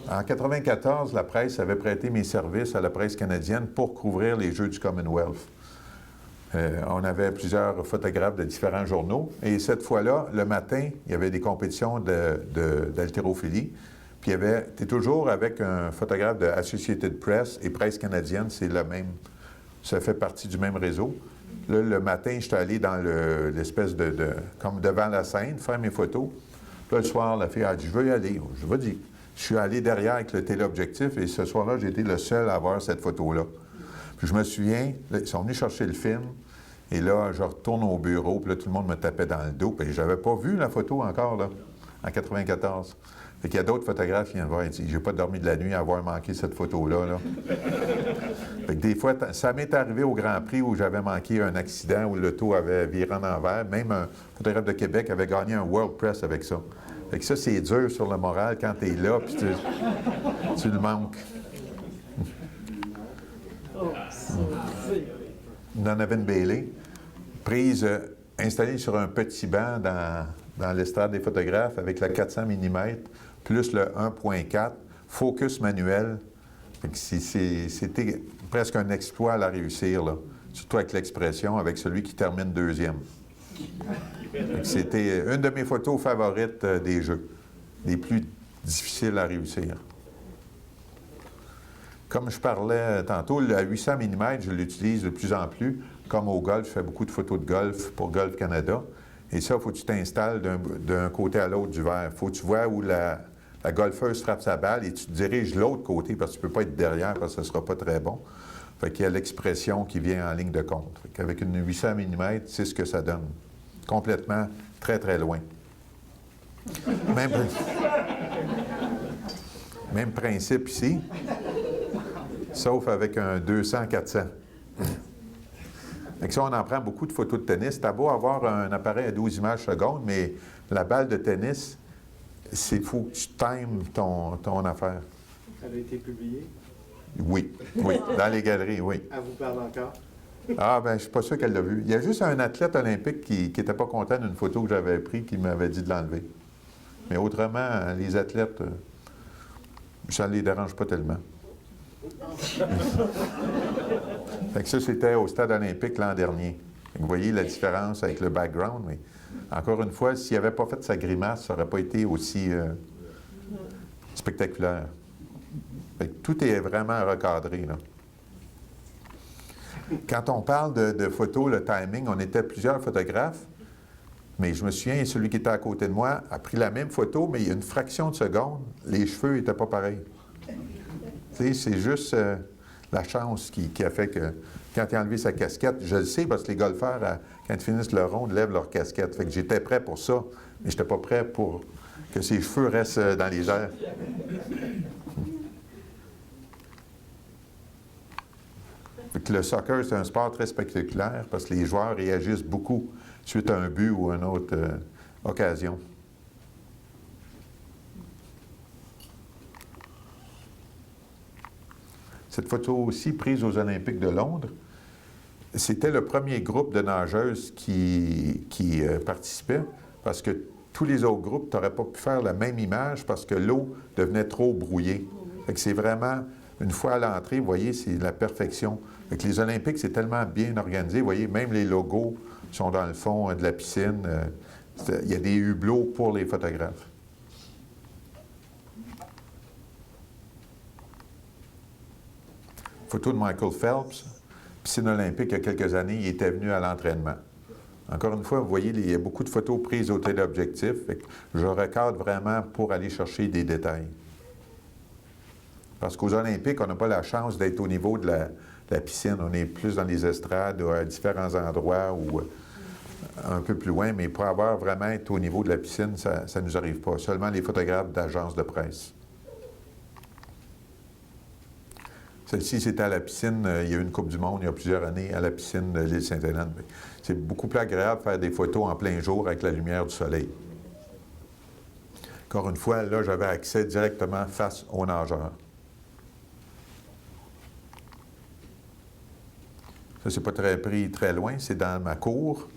En 1994, la presse avait prêté mes services à la presse canadienne pour couvrir les Jeux du Commonwealth. On avait plusieurs photographes de différents journaux. Et cette fois-là, le matin, il y avait des compétitions d'haltérophilie. Puis tu es toujours avec un photographe de Associated Press et Presse canadienne, c'est le même, ça fait partie du même réseau. Là, le matin, j'étais allé dans l'espèce comme devant la scène, faire mes photos. Puis là, le soir, la fille a dit, je veux y aller. Je vais dire. Je suis allé derrière avec le téléobjectif et ce soir-là, j'ai été le seul à avoir cette photo-là. Puis je me souviens, là, ils sont venus chercher le film et là, je retourne au bureau, puis là, tout le monde me tapait dans le dos. Puis j'avais pas vu la photo encore, là, en 1994. Fait qu'il y a d'autres photographes qui viennent voir et disent « J'ai pas dormi de la nuit à avoir manqué cette photo-là. » là. Fait que des fois, ça m'est arrivé au Grand Prix où j'avais manqué un accident où l'auto avait viré en envers. Même un photographe de Québec avait gagné un World Press avec ça. Fait que ça, c'est dur sur le moral quand tu es là puis tu le manques. Donovan Bailey, prise installée sur un petit banc dans l'estrade des photographes avec la 400 mm plus le 1.4, focus manuel. C'était presque un exploit à la réussir, là. Surtout avec l'expression, avec celui qui termine deuxième. C'était une de mes photos favorites des jeux, les plus difficiles à réussir. Comme je parlais tantôt, le 800 mm, je l'utilise de plus en plus. Comme au golf, je fais beaucoup de photos de golf pour Golf Canada. Et ça, il faut que tu t'installes d'un côté à l'autre du verre. Il faut que tu vois où la golfeuse frappe sa balle et tu te diriges de l'autre côté parce que tu ne peux pas être derrière parce que ce ne sera pas très bon. Fait qu'il y a l'expression qui vient en ligne de compte. Fait qu'avec une 800 mm, c'est ce que ça donne. Complètement, très, très loin. Même principe ici, sauf avec un 200-400. Fait que ça, on en prend beaucoup de photos de tennis. T'as beau avoir un appareil à 12 images secondes, mais la balle de tennis, c'est fou que tu times ton affaire. Ça a été publié? Oui, dans les galeries, oui. Elle vous parle encore? Ah, ben je suis pas sûr qu'elle l'a vu. Il y a juste un athlète olympique qui n'était pas content d'une photo que j'avais prise qui m'avait dit de l'enlever. Mais autrement, les athlètes, ça ne les dérange pas tellement. Fait que ça, c'était au stade olympique l'an dernier. Vous voyez la différence avec le background, mais encore une fois, s'il n'avait pas fait sa grimace, ça n'aurait pas été aussi spectaculaire. Fait que tout est vraiment recadré, là. Quand on parle de photos, le timing, on était plusieurs photographes, mais je me souviens, celui qui était à côté de moi a pris la même photo, mais il y a une fraction de seconde, les cheveux n'étaient pas pareils. C'est juste la chance qui a fait que, quand il a enlevé sa casquette, je le sais parce que les golfeurs, quand ils finissent le round, lèvent leur casquette. Fait que j'étais prêt pour ça, mais je n'étais pas prêt pour que ses cheveux restent dans les airs. Fait que le soccer, c'est un sport très spectaculaire parce que les joueurs réagissent beaucoup suite à un but ou à une autre occasion. Cette photo aussi, prise aux Olympiques de Londres, c'était le premier groupe de nageuses qui participait parce que tous les autres groupes, tu n'aurais pas pu faire la même image parce que l'eau devenait trop brouillée. Fait que c'est vraiment, une fois à l'entrée, vous voyez, c'est la perfection. Fait que les Olympiques, c'est tellement bien organisé. Vous voyez, même les logos sont dans le fond de la piscine. Il y a des hublots pour les photographes. Photo de Michael Phelps, piscine olympique, il y a quelques années, il était venu à l'entraînement. Encore une fois, vous voyez, il y a beaucoup de photos prises au téléobjectif. Je recadre vraiment pour aller chercher des détails. Parce qu'aux Olympiques, on n'a pas la chance d'être au niveau de la piscine. On est plus dans les estrades, à différents endroits ou un peu plus loin. Mais pour vraiment être au niveau de la piscine, ça ne nous arrive pas. Seulement les photographes d'agences de presse. Celle-ci, c'était à la piscine. Il y a eu une Coupe du Monde il y a plusieurs années à la piscine de l'île Sainte-Hélène. C'est beaucoup plus agréable de faire des photos en plein jour avec la lumière du soleil. Encore une fois, là, j'avais accès directement face aux nageurs. Ça, c'est pas pris très loin, c'est dans ma cour.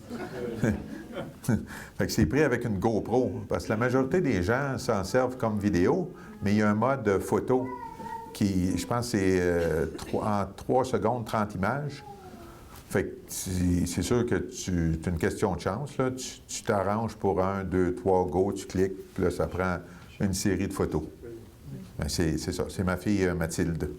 Fait que c'est pris avec une GoPro, parce que la majorité des gens s'en servent comme vidéo, mais il y a un mode photo qui, je pense, c'est en 3 secondes, 30 images. Fait que c'est sûr que tu as une question de chance, là. Tu t'arranges pour 1, 2, 3, go, tu cliques, puis là, ça prend une série de photos. Ben, c'est ça, c'est ma fille Mathilde.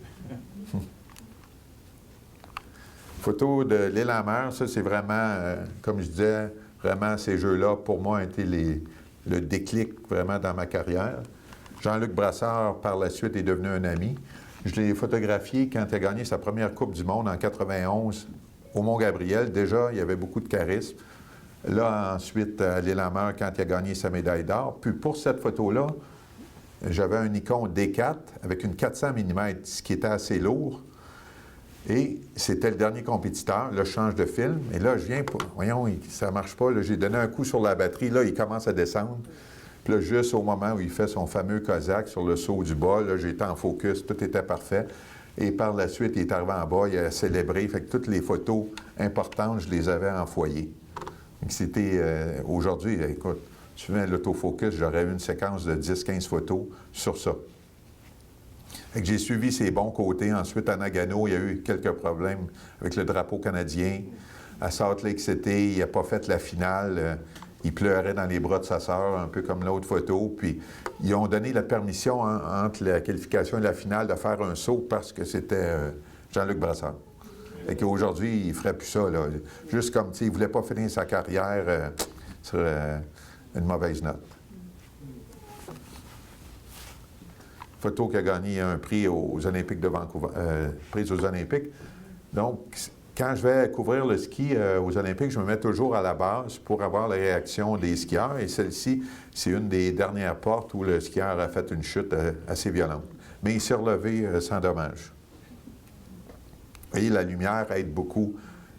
Photo de l'île en mer, ça, c'est vraiment, comme je disais, vraiment, ces jeux-là, pour moi, ont été le déclic vraiment dans ma carrière. Jean-Luc Brassard, par la suite, est devenu un ami. Je l'ai photographié quand il a gagné sa première Coupe du Monde en 91 au Mont-Gabriel. Déjà, il y avait beaucoup de charisme. Là, ensuite, à l'île en mer, quand il a gagné sa médaille d'or. Puis pour cette photo-là, j'avais un Nikon D4 avec une 400 mm, ce qui était assez lourd. Et c'était le dernier compétiteur. Là, je change de film. Et là, je viens pour... Voyons, ça ne marche pas. J'ai donné un coup sur la batterie. Là, il commence à descendre. Puis là, juste au moment où il fait son fameux Cosaque sur le saut du bas, là, j'étais en focus. Tout était parfait. Et par la suite, il est arrivé en bas. Il a célébré. Fait que toutes les photos importantes, je les avais en foyer. C'était... aujourd'hui, écoute, tu mets l'autofocus, j'aurais eu une séquence de 10-15 photos sur ça. Fait que j'ai suivi ses bons côtés. Ensuite, à Nagano, il y a eu quelques problèmes avec le drapeau canadien. À Salt Lake City, il n'a pas fait la finale. Il pleurait dans les bras de sa sœur, un peu comme l'autre photo. Puis, ils ont donné la permission entre la qualification et la finale de faire un saut parce que c'était Jean-Luc Brassard. Fait qu'aujourd'hui, il ne ferait plus ça, là. Juste comme, il ne voulait pas finir sa carrière sur une mauvaise note. Photo qui a gagné un prix aux Olympiques de Vancouver, prise aux Olympiques. Donc, quand je vais couvrir le ski aux Olympiques, je me mets toujours à la base pour avoir la réaction des skieurs. Et celle-ci, c'est une des dernières portes où le skieur a fait une chute assez violente. Mais il s'est relevé sans dommage. Vous voyez, la lumière aide beaucoup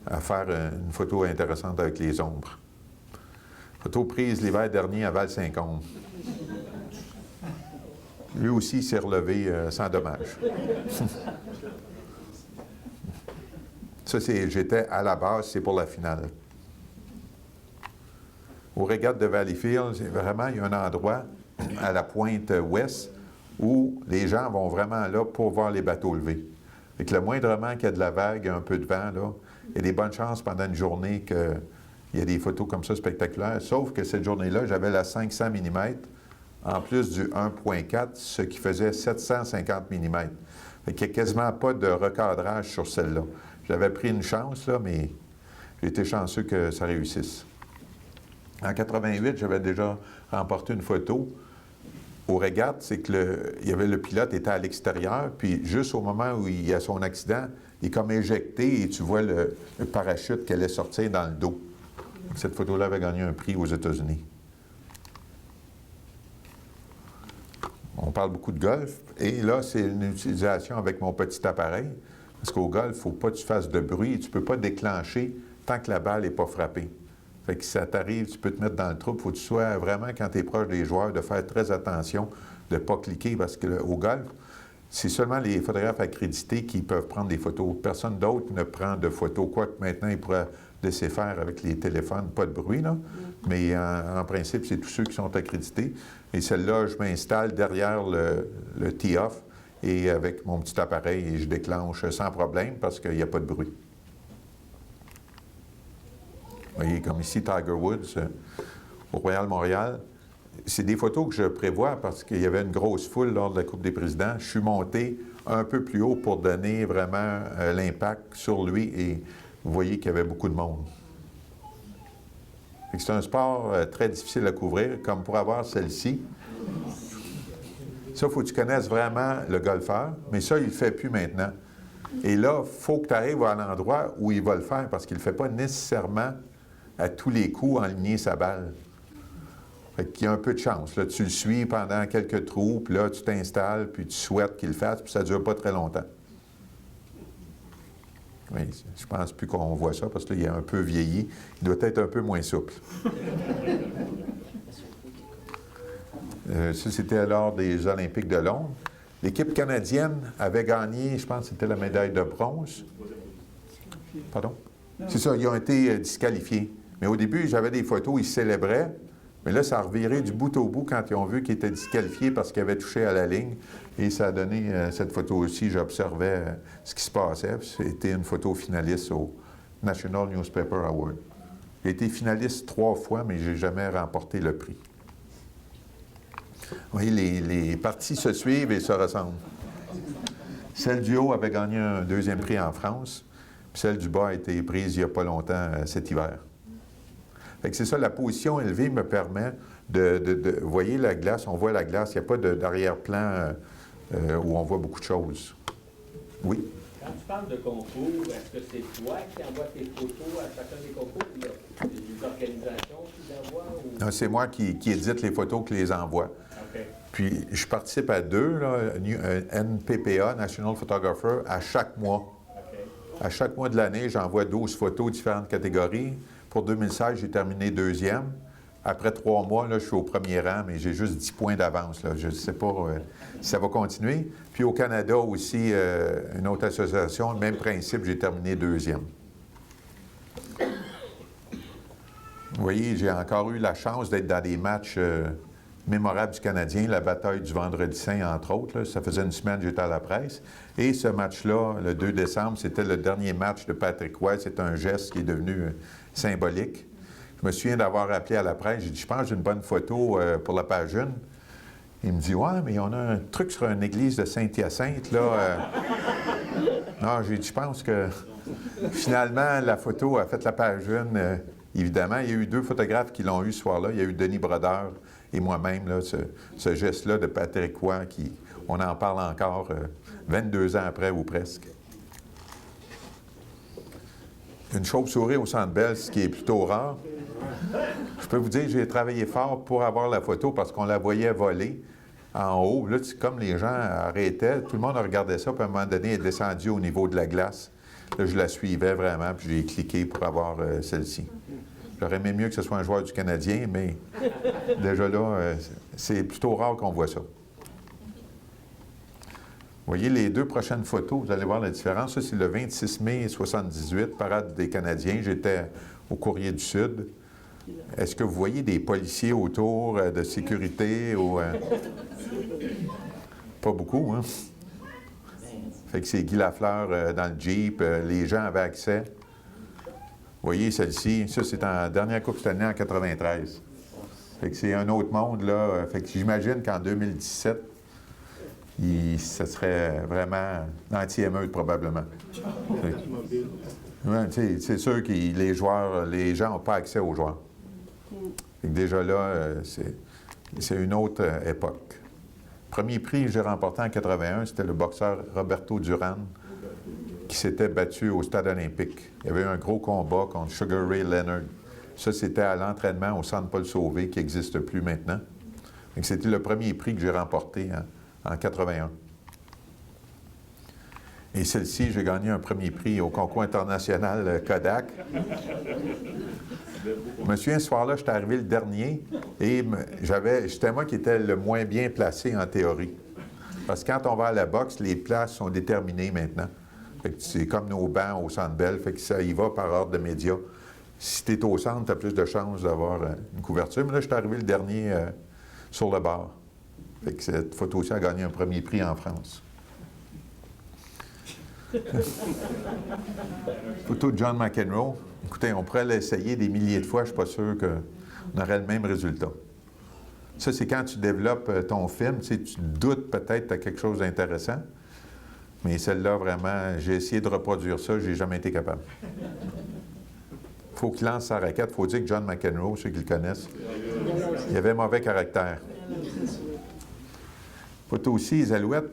à faire une photo intéressante avec les ombres. Photo prise l'hiver dernier à Val-Saint-Côme. Lui aussi, il s'est relevé sans dommage. Ça, j'étais à la base, c'est pour la finale. Au régate de Valleyfield, vraiment, il y a un endroit à la pointe ouest où les gens vont vraiment là pour voir les bateaux lever. Fait que le moindrement qu'il y a de la vague, un peu de vent, là, il y a des bonnes chances pendant une journée qu'il y a des photos comme ça spectaculaires. Sauf que cette journée-là, j'avais la 500 mm en plus du 1.4, ce qui faisait 750 mm. Fait qu'il n'y a quasiment pas de recadrage sur celle-là. J'avais pris une chance, là, mais j'étais chanceux que ça réussisse. En 88, j'avais déjà remporté une photo. Au régate, c'est que le pilote était à l'extérieur, puis juste au moment où il y a son accident, il est comme éjecté et tu vois le parachute qui allait sortir dans le dos. Cette photo-là avait gagné un prix aux États-Unis. On parle beaucoup de golf, et là, c'est une utilisation avec mon petit appareil, parce qu'au golf, il ne faut pas que tu fasses de bruit, et tu ne peux pas déclencher tant que la balle n'est pas frappée. Fait que si ça t'arrive, tu peux te mettre dans le trou. Il faut que tu sois vraiment, quand tu es proche des joueurs, de faire très attention, de ne pas cliquer, parce qu'au golf, c'est seulement les photographes accrédités qui peuvent prendre des photos. Personne d'autre ne prend de photos, quoique maintenant, ils pourraient laisser faire avec les téléphones, pas de bruit, là. Mais en principe, c'est tous ceux qui sont accrédités. Et celle-là, je m'installe derrière le tee-off et avec mon petit appareil, et je déclenche sans problème parce qu'il n'y a pas de bruit. Vous voyez, comme ici, Tiger Woods, au Royal Montréal. C'est des photos que je prévois parce qu'il y avait une grosse foule lors de la Coupe des présidents. Je suis monté un peu plus haut pour donner vraiment l'impact sur lui et vous voyez qu'il y avait beaucoup de monde. C'est un sport très difficile à couvrir, comme pour avoir celle-ci. Ça, il faut que tu connaisses vraiment le golfeur, mais ça, il ne le fait plus maintenant. Et là, il faut que tu arrives à l'endroit où il va le faire, parce qu'il ne fait pas nécessairement à tous les coups enligner sa balle. Fait qu'il y a un peu de chance. Là, tu le suis pendant quelques trous, puis là, tu t'installes, puis tu souhaites qu'il le fasse, puis ça ne dure pas très longtemps. Oui, je pense plus qu'on voit ça, parce qu'il est un peu vieilli. Il doit être un peu moins souple. Ça, c'était lors des Olympiques de Londres. L'équipe canadienne avait gagné, je pense que c'était la médaille de bronze. Pardon? C'est ça, ils ont été disqualifiés. Mais au début, j'avais des photos, ils célébraient. Mais là, ça a reviré du bout au bout quand ils ont vu qu'ils étaient disqualifiés parce qu'ils avaient touché à la ligne. Et ça a donné cette photo aussi. J'observais ce qui se passait. C'était une photo finaliste au National Newspaper Award. J'ai été finaliste 3 fois, mais je n'ai jamais remporté le prix. Vous voyez, les parties se suivent et se ressemblent. Celle du haut avait gagné un 2e prix en France, puis celle du bas a été prise il n'y a pas longtemps cet hiver. Fait que c'est ça, la position élevée me permet de vous voyez la glace, on voit la glace, il n'y a pas d'arrière-plan où on voit beaucoup de choses. Oui? Quand tu parles de concours, est-ce que c'est toi qui envoies tes photos à chacun des concours ou il y a des organisations qui les envoient? Ou... Non, c'est moi qui édite les photos, qui les envoie. Okay. Puis, je participe à deux, là, NPPA, National Photographer, à chaque mois. À chaque mois de l'année, j'envoie 12 photos, différentes catégories. Pour 2016, j'ai terminé 2e. Après 3 mois, là, je suis au premier rang, mais j'ai juste 10 points d'avance. Je ne sais pas si ça va continuer. Puis au Canada aussi, une autre association, le même principe, j'ai terminé 2e. Vous voyez, j'ai encore eu la chance d'être dans des matchs mémorables du Canadien, la bataille du Vendredi Saint, entre autres. Là. Ça faisait une semaine que j'étais à la presse. Et ce match-là, le 2 décembre, c'était le dernier match de Patrick Roy. C'est un geste qui est devenu symbolique. Je me souviens d'avoir appelé à la presse. J'ai dit, je pense que j'ai une bonne photo pour la page 1. Il me dit, ouais, mais on a un truc sur une église de Saint-Hyacinthe, là. Non, j'ai dit, je pense que finalement, la photo a fait la page 1. Évidemment, il y a eu 2 photographes qui l'ont eu ce soir-là. Il y a eu Denis Brodeur et moi-même, là, ce geste-là de Patrick Roy, on en parle encore 22 ans après ou presque. Une chauve-souris au Centre Bell, ce qui est plutôt rare. Je peux vous dire que j'ai travaillé fort pour avoir la photo parce qu'on la voyait voler en haut. Là, comme les gens arrêtaient, tout le monde regardait ça, puis à un moment donné, elle est descendue au niveau de la glace. Là, je la suivais vraiment, puis j'ai cliqué pour avoir celle-ci. J'aurais aimé mieux que ce soit un joueur du Canadien, mais déjà là, c'est plutôt rare qu'on voit ça. Vous voyez les 2 prochaines photos, vous allez voir la différence. Ça, c'est le 26 mai 78, parade des Canadiens. J'étais au Courrier du Sud. Est-ce que vous voyez des policiers autour de sécurité? Pas beaucoup, hein? Fait que c'est Guy Lafleur dans le Jeep. Les gens avaient accès. Vous voyez celle-ci, ça c'est en dernière Coupe Stanley en 93. Fait que c'est un autre monde, là. Fait que j'imagine qu'en 2017, ça serait vraiment anti-émeute, probablement. Ouais, c'est sûr que les gens n'ont pas accès aux joueurs. Fait que déjà là, c'est une autre époque. Le premier prix que j'ai remporté en 81, c'était le boxeur Roberto Duran, qui s'était battu au Stade olympique. Il y avait eu un gros combat contre Sugar Ray Leonard. Ça, c'était à l'entraînement au Centre Paul Sauvé, qui n'existe plus maintenant. C'était le premier prix que j'ai remporté en 81. Et celle-ci, j'ai gagné un premier prix au concours international Kodak. Je me souviens, ce soir-là, j'étais arrivé le dernier et c'était moi qui étais le moins bien placé en théorie. Parce que quand on va à la boxe, les places sont déterminées maintenant. C'est comme nos bancs au Centre Bell, fait que ça y va par ordre de médias. Si tu es au centre, tu as plus de chances d'avoir une couverture. Mais là, je suis arrivé le dernier sur le bord. Fait que cette photo-ci a gagné un premier prix en France. Photo de John McEnroe. Écoutez, on pourrait l'essayer des milliers de fois, je ne suis pas sûr qu'on aurait le même résultat. Ça, c'est quand tu développes ton film, tu doutes peut-être que tu as quelque chose d'intéressant. Mais celle-là, vraiment, j'ai essayé de reproduire ça, je n'ai jamais été capable. Il faut qu'il lance sa raquette. Il faut dire que John McEnroe, ceux qui le connaissent, il avait mauvais caractère. Photo aussi, les Alouettes.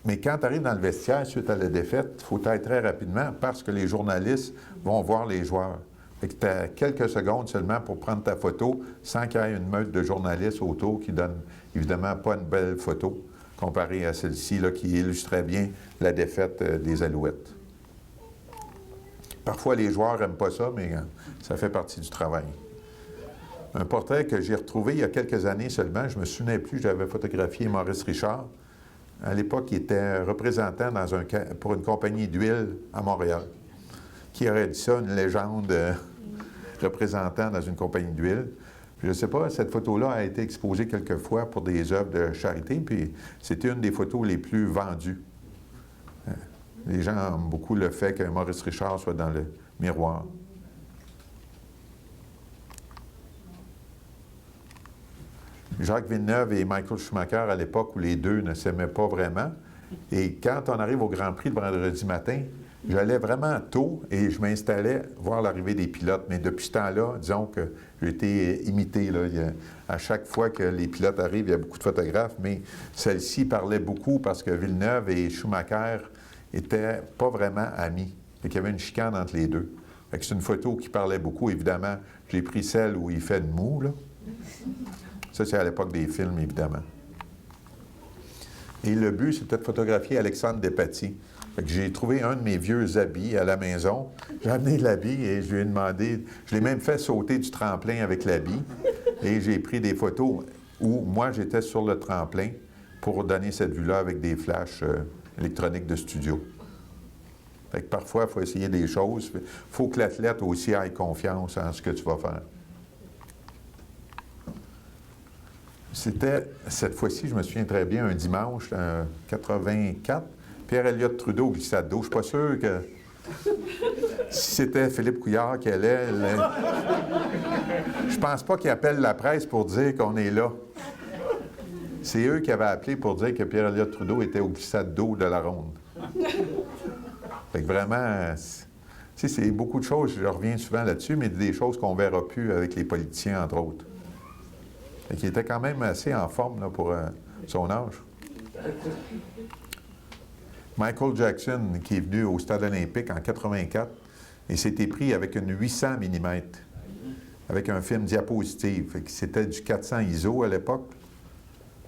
Mais quand tu arrives dans le vestiaire suite à la défaite, il faut être très rapidement parce que les journalistes vont voir les joueurs. Fait que tu as quelques secondes seulement pour prendre ta photo sans qu'il y ait une meute de journalistes autour qui donne évidemment pas une belle photo comparée à celle-ci là, qui illustrait bien la défaite des Alouettes. Parfois, les joueurs n'aiment pas ça, mais ça fait partie du travail. Un portrait que j'ai retrouvé il y a quelques années seulement, je ne me souvenais plus, j'avais photographié Maurice Richard. À l'époque, il était représentant pour une compagnie d'huile à Montréal. Qui aurait dit ça, une légende représentant dans une compagnie d'huile? Je ne sais pas, cette photo-là a été exposée quelques fois pour des œuvres de charité, puis c'était une des photos les plus vendues. Les gens aiment beaucoup le fait que Maurice Richard soit dans le miroir. Jacques Villeneuve et Michael Schumacher, à l'époque où les deux ne s'aimaient pas vraiment. Et quand on arrive au Grand Prix le vendredi matin, j'allais vraiment tôt et je m'installais voir l'arrivée des pilotes. Mais depuis ce temps-là, disons que j'ai été imité. Là. À chaque fois que les pilotes arrivent, il y a beaucoup de photographes, mais celle-ci parlait beaucoup parce que Villeneuve et Schumacher n'étaient pas vraiment amis. Il y avait une chicane entre les deux. C'est une photo qui parlait beaucoup. Évidemment, j'ai pris celle où il fait de mou. Là. Ça, c'est à l'époque des films, évidemment. Et le but, c'était de photographier Alexandre Despatie. J'ai trouvé un de mes vieux habits à la maison. J'ai amené l'habit et je lui ai demandé... Je l'ai même fait sauter du tremplin avec l'habit. Et j'ai pris des photos où moi, j'étais sur le tremplin pour donner cette vue-là avec des flashs électroniques de studio. Fait que parfois, il faut essayer des choses. Il faut que l'athlète aussi ait confiance en ce que tu vas faire. C'était, cette fois-ci, je me souviens très bien, un dimanche, 84, Pierre-Éliott Trudeau, glissade d'eau. Je ne suis pas sûr que si c'était Philippe Couillard qui allait... Je pense pas qu'il appelle la presse pour dire qu'on est là. C'est eux qui avaient appelé pour dire que Pierre-Éliott Trudeau était au glissade d'eau de la Ronde. Fait que vraiment, c'est beaucoup de choses, je reviens souvent là-dessus, mais des choses qu'on ne verra plus avec les politiciens, entre autres. Fait qu'il était quand même assez en forme là, pour son âge. Michael Jackson, qui est venu au Stade olympique en 84, et s'était pris avec une 800 mm, avec un film diapositive. Fait que c'était du 400 ISO à l'époque,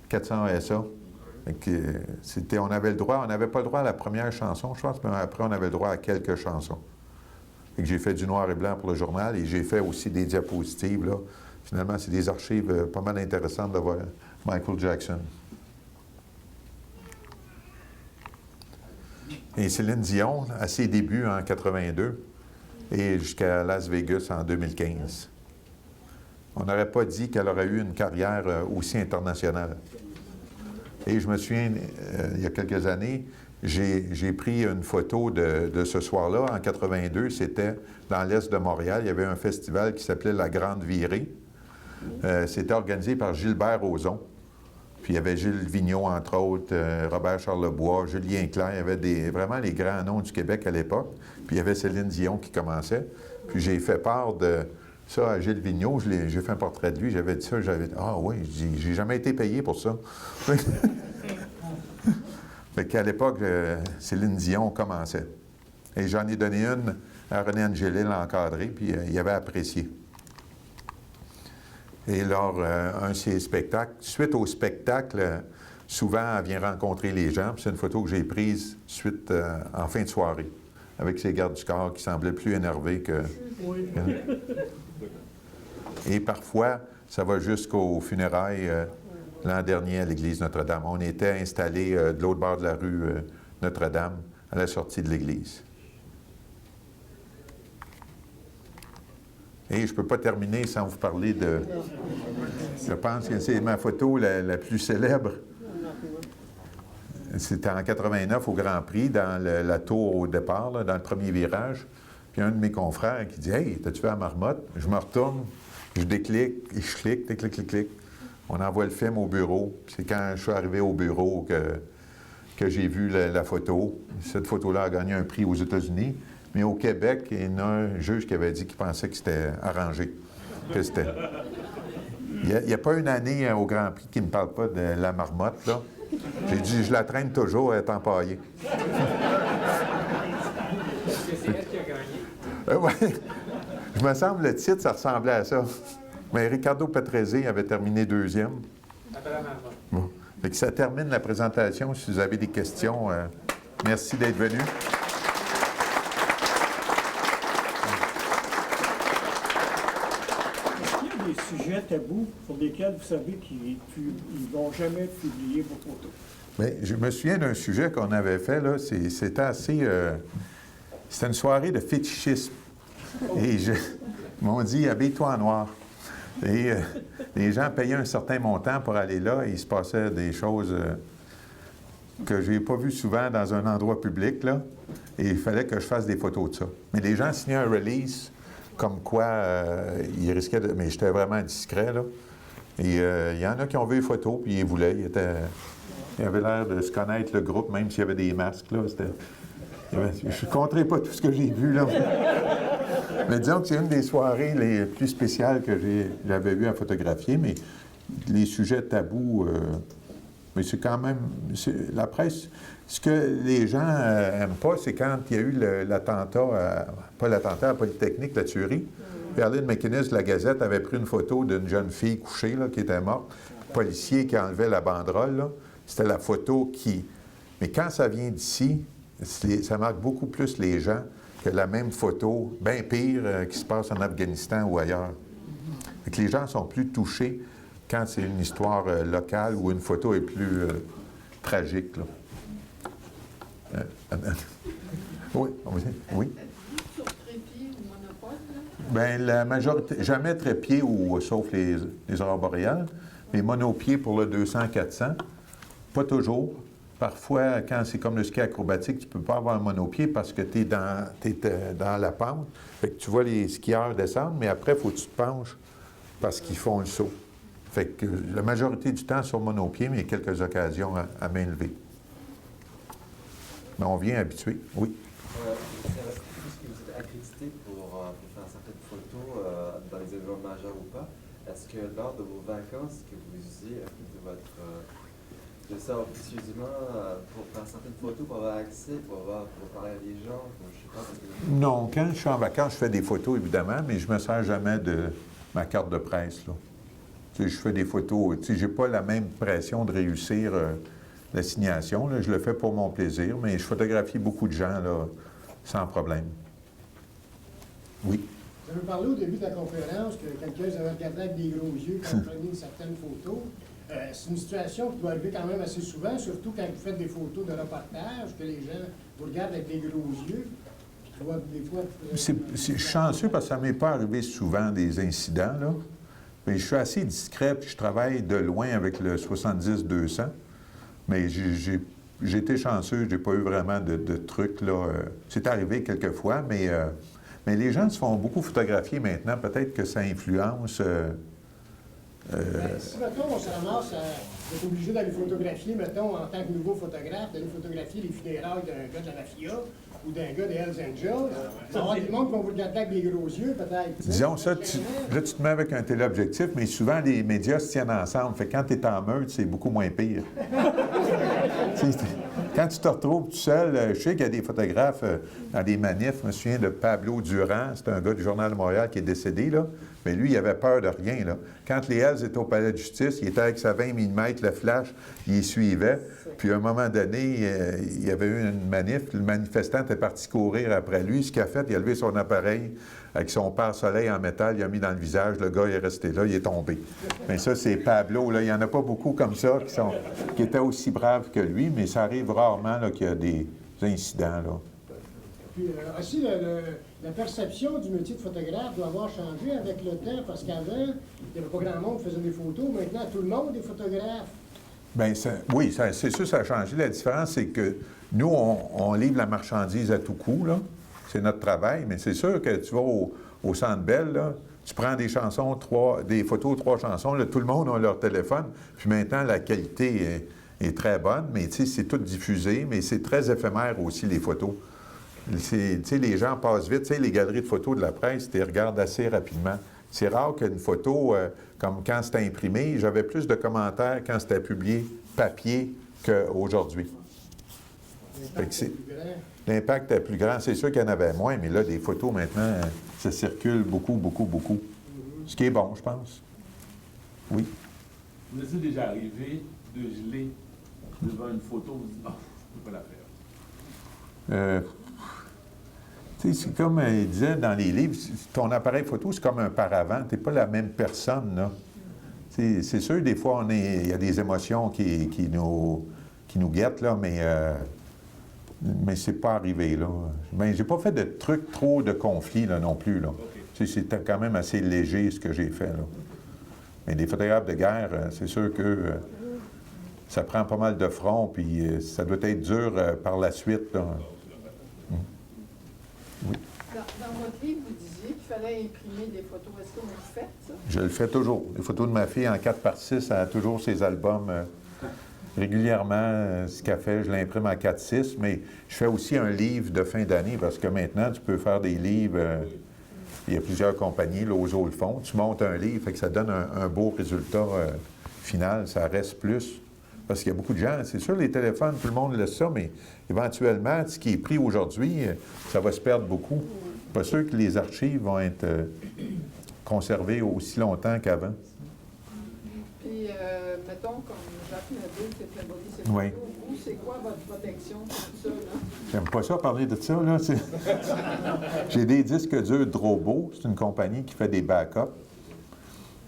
400 ASA. On avait le droit, on n'avait pas le droit à la première chanson, je pense, mais après, on avait le droit à quelques chansons. J'ai fait du noir et blanc pour le journal et j'ai fait aussi des diapositives. Là. Finalement, c'est des archives pas mal intéressantes de voir Michael Jackson. Et Céline Dion, à ses débuts en 82 et jusqu'à Las Vegas en 2015. On n'aurait pas dit qu'elle aurait eu une carrière aussi internationale. Et je me souviens, il y a quelques années, j'ai pris une photo de ce soir-là, en 82, c'était dans l'est de Montréal, il y avait un festival qui s'appelait La Grande Virée. C'était organisé par Gilbert Rozon. Puis il y avait Gilles Vigneault, entre autres, Robert Charlebois, Julien Clerc, il y avait vraiment les grands noms du Québec à l'époque. Puis il y avait Céline Dion qui commençait. Puis j'ai fait part de ça à Gilles Vigneault, j'ai fait un portrait de lui, j'avais dit ça, j'avais dit « Ah oui, j'ai jamais été payé pour ça. » Fait qu'à l'époque, Céline Dion commençait. Et j'en ai donné une à René Angélil encadré, puis il avait apprécié. Et lors un de ses spectacles, suite au spectacle, souvent, elle vient rencontrer les gens. C'est une photo que j'ai prise suite en fin de soirée, avec ses gardes du corps qui semblaient plus énervés que... Oui. Et parfois, ça va jusqu'aux funérailles l'an dernier à l'église Notre-Dame. On était installés de l'autre bord de la rue Notre-Dame, à la sortie de l'église. Et je ne peux pas terminer sans vous parler de... Je pense que c'est ma photo la plus célèbre. C'était en 89 au Grand Prix, dans la tour au départ, là, dans le premier virage. Puis un de mes confrères qui dit « Hey, t'as-tu fait la marmotte? » Je me retourne, je déclic, et je clique, clic, clic, clic. On envoie le film au bureau. C'est quand je suis arrivé au bureau que j'ai vu la photo. Cette photo-là a gagné un prix aux États-Unis. Mais au Québec, il y en a un juge qui avait dit qu'il pensait que c'était arrangé. Que c'était... Il n'y a pas une année au Grand Prix qui ne me parle pas de la marmotte, là. J'ai dit, je la traîne toujours, elle est empaillée. Est-ce que c'est elle qui a gagné? Oui. Je me semble, le titre, ça ressemblait à ça. Mais Ricardo Petrezzi avait terminé deuxième. Après la marmotte. Bon. Fait que ça termine la présentation. Si vous avez des questions, merci d'être venu. Sujets tabous pour lesquels vous savez qu'ils ne vont jamais publier vos photos? Bien, je me souviens d'un sujet qu'on avait fait, là. C'était assez... c'était une soirée de fétichisme. Et ils m'ont dit, habille-toi en noir. Et les gens payaient un certain montant pour aller là et il se passait des choses que je n'ai pas vues souvent dans un endroit public, là. Et il fallait que je fasse des photos de ça. Mais les gens signaient un release comme quoi ils risquaient de... Mais j'étais vraiment discret, là. Et il y en a qui ont vu les photos, puis ils voulaient. Ils avaient l'air de se connaître, le groupe, même s'il y avait des masques, là. Je ne compterai pas tout ce que j'ai vu, là. Mais disons que c'est une des soirées les plus spéciales que j'avais eu à photographier, mais les sujets tabous... mais c'est quand même... La presse... Ce que les gens n'aiment pas, c'est quand il y a eu l'attentat, pas l'attentat à Polytechnique, la tuerie. Perline McInnes de la Gazette avait pris une photo d'une jeune fille couchée, là, qui était morte. Le policier qui enlevait la banderole, là. c'était la photo qui... Mais quand ça vient d'ici, ça marque beaucoup plus les gens que la même photo, bien pire, qui se passe en Afghanistan ou ailleurs. Fait que les gens sont plus touchés quand c'est une histoire locale ou une photo est plus tragique. Là. Oui, oui. Sur trépied ou monopode? Bien, la majorité, jamais trépied ou sauf les aurores boréales, mais monopied pour le 200-400, pas toujours. Parfois, quand c'est comme le ski acrobatique, tu ne peux pas avoir un monopied parce que tu es dans la pente. Fait que tu vois les skieurs descendre, mais après, il faut que tu te penches parce qu'ils font le saut. Fait que la majorité du temps sur monopied, mais il y a quelques occasions à main levée. Mais on vient habituer, oui. Est-ce que vous êtes accrédité pour faire certaines photos dans les événements majeurs ou pas? Est-ce que lors de vos vacances, que vous utilisez de de ça officieusement pour faire certaines photos, pour avoir accès, pour parler à des gens, je sais pas. Parce que... Non, quand je suis en vacances, je fais des photos, évidemment, mais je ne me sers jamais de ma carte de presse, là. Tu sais, je fais des photos, tu sais, j'ai pas la même pression de réussir l'assignation, là. Je le fais pour mon plaisir, mais je photographie beaucoup de gens, là, sans problème. Oui. Vous avez parlé au début de la conférence que quelqu'un avait regardé avec des gros yeux quand vous preniez une certaine photo. C'est une situation qui doit arriver quand même assez souvent, surtout quand vous faites des photos de reportage, que les gens vous regardent avec des gros yeux. Puis doivent des fois... Je suis chanceux parce que ça ne m'est pas arrivé souvent des incidents, là. Mais je suis assez discret, puis je travaille de loin avec le 70-200. Mais j'ai été chanceux, je n'ai pas eu vraiment de trucs, là. C'est arrivé quelquefois, mais les gens se font beaucoup photographier maintenant. Peut-être que ça influence... si, mettons, on se ramasse à être obligé d'aller photographier, mettons, en tant que nouveau photographe, d'aller photographier les funérailles d'un gars de la mafia ou d'un gars des Hells Angels, il va y avoir des gens qui vont vous regarder avec des gros yeux, peut-être. Disons ça, là, tu te mets avec un téléobjectif, mais souvent, les médias se tiennent ensemble. Fait que quand tu es en meute, c'est beaucoup moins pire. Quand tu te retrouves tout seul, je sais qu'il y a des photographes dans des manifs. Je me souviens de Pablo Durand, c'est un gars du Journal de Montréal qui est décédé, là. Mais lui, il avait peur de rien, là. Quand les Hells étaient au palais de justice, il était avec sa 20 mm, le flash, il y suivait. Puis à un moment donné, il y avait eu une manif, le manifestant était parti courir après lui. Ce qu'il a fait, il a levé son appareil avec son pare-soleil en métal, il a mis dans le visage, le gars il est resté là, il est tombé. Mais ça, c'est Pablo, là. Il n'y en a pas beaucoup comme ça qui étaient aussi braves que lui, mais ça arrive rarement là, qu'il y a des incidents, là. Puis aussi, la perception du métier de photographe doit avoir changé avec le temps, parce qu'avant, il n'y avait pas grand monde qui faisait des photos. Maintenant, tout le monde est photographe. Bien, oui, c'est sûr, ça a changé. La différence, c'est que nous, on livre la marchandise à tout coup, là. C'est notre travail, mais c'est sûr que tu vas au Centre Bell, là, tu prends des chansons, des photos, 3 chansons, là, tout le monde a leur téléphone, puis maintenant, la qualité est très bonne, mais tu sais, c'est tout diffusé, mais c'est très éphémère aussi, les photos. Tu sais, les gens passent vite. Tu sais, les galeries de photos de la presse, tu les regardes assez rapidement. C'est rare qu'une photo, comme quand c'était imprimé, j'avais plus de commentaires quand c'était publié papier qu'aujourd'hui. L'impact est plus grand. C'est sûr qu'il y en avait moins, mais là, des photos, maintenant, ça circule beaucoup, beaucoup, beaucoup. Ce qui est bon, je pense. Oui. Vous êtes déjà arrivé de geler devant une photo, vous dites, non, je ne peux pas la faire. Tu sais, c'est comme il disait dans les livres, ton appareil photo, c'est comme un paravent. Tu n'es pas la même personne, là. C'est sûr, des fois, il y a des émotions qui nous guettent, là, mais c'est pas arrivé, là. Ben, j'ai pas fait de trucs trop de conflits, là, non plus, là. Okay. C'était quand même assez léger, ce que j'ai fait, là. Mais des photographes de guerre, c'est sûr que ça prend pas mal de front, puis ça doit être dur par la suite, là. Oui. Dans votre livre, vous disiez qu'il fallait imprimer des photos. Est-ce que vous le faites, ça? Je le fais toujours. Les photos de ma fille en 4x6, elle a toujours ses albums régulièrement. Ce qu'elle fait, je l'imprime en 4x6, mais je fais aussi un livre de fin d'année parce que maintenant, tu peux faire des livres. Il y a plusieurs compagnies, Lozo le font. Tu montes un livre, fait que ça donne un beau résultat final. Ça reste plus. Parce qu'il y a beaucoup de gens, c'est sûr, les téléphones, tout le monde laisse ça, mais éventuellement, ce qui est pris aujourd'hui, ça va se perdre beaucoup. Pas sûr que les archives vont être conservées aussi longtemps qu'avant. Puis, mettons, comme Jacques Nadeau qui a fait voler ses Oui. photos, vous, c'est quoi votre protection pour tout ça, là? J'aime pas ça parler de ça, là. J'ai des disques durs Drobo. C'est une compagnie qui fait des backups.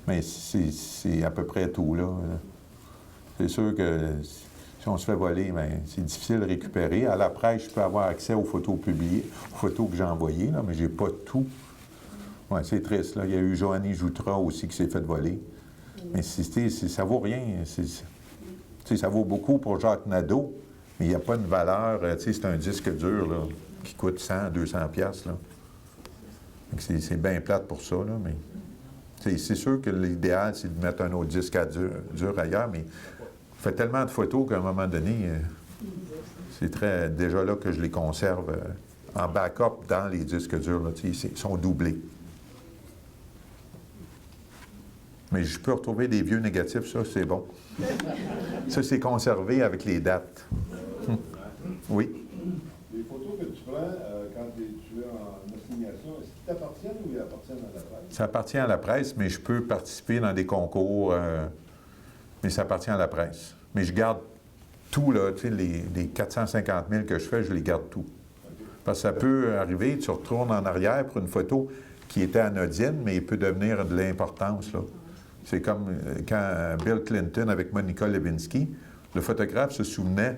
Mais c'est à peu près tout, là. C'est sûr que si on se fait voler, bien, c'est difficile de récupérer. À la presse, je peux avoir accès aux photos publiées, aux photos que j'ai envoyées, là, mais j'ai pas tout. Oui, c'est triste, là. Il y a eu Joanny Joutra aussi qui s'est fait voler. Mais ça vaut rien. Ça vaut beaucoup pour Jacques Nadeau, mais il n'y a pas une valeur. C'est un disque dur là, qui coûte 100, 200 piastres, là. C'est bien plate pour ça, là, mais c'est sûr que l'idéal, c'est de mettre un autre disque dur ailleurs, mais on fait tellement de photos qu'à un moment donné, c'est déjà là que je les conserve en backup dans les disques durs. Là, ils sont doublés. Mais je peux retrouver des vieux négatifs, ça, c'est bon. Ça, c'est conservé avec les dates. Oui. Les photos que tu prends quand tu es en assignation, est-ce qu'ils t'appartiennent ou ils appartiennent à la presse? Ça appartient à la presse, mais je peux participer dans des concours, mais ça appartient à la presse. Mais je garde tout, là, tu sais, les 450 000 que je fais, je les garde tout. Parce que ça peut arriver, tu retournes en arrière pour une photo qui était anodine, mais il peut devenir de l'importance, là. C'est comme quand Bill Clinton avec Monica Lewinsky, le photographe se souvenait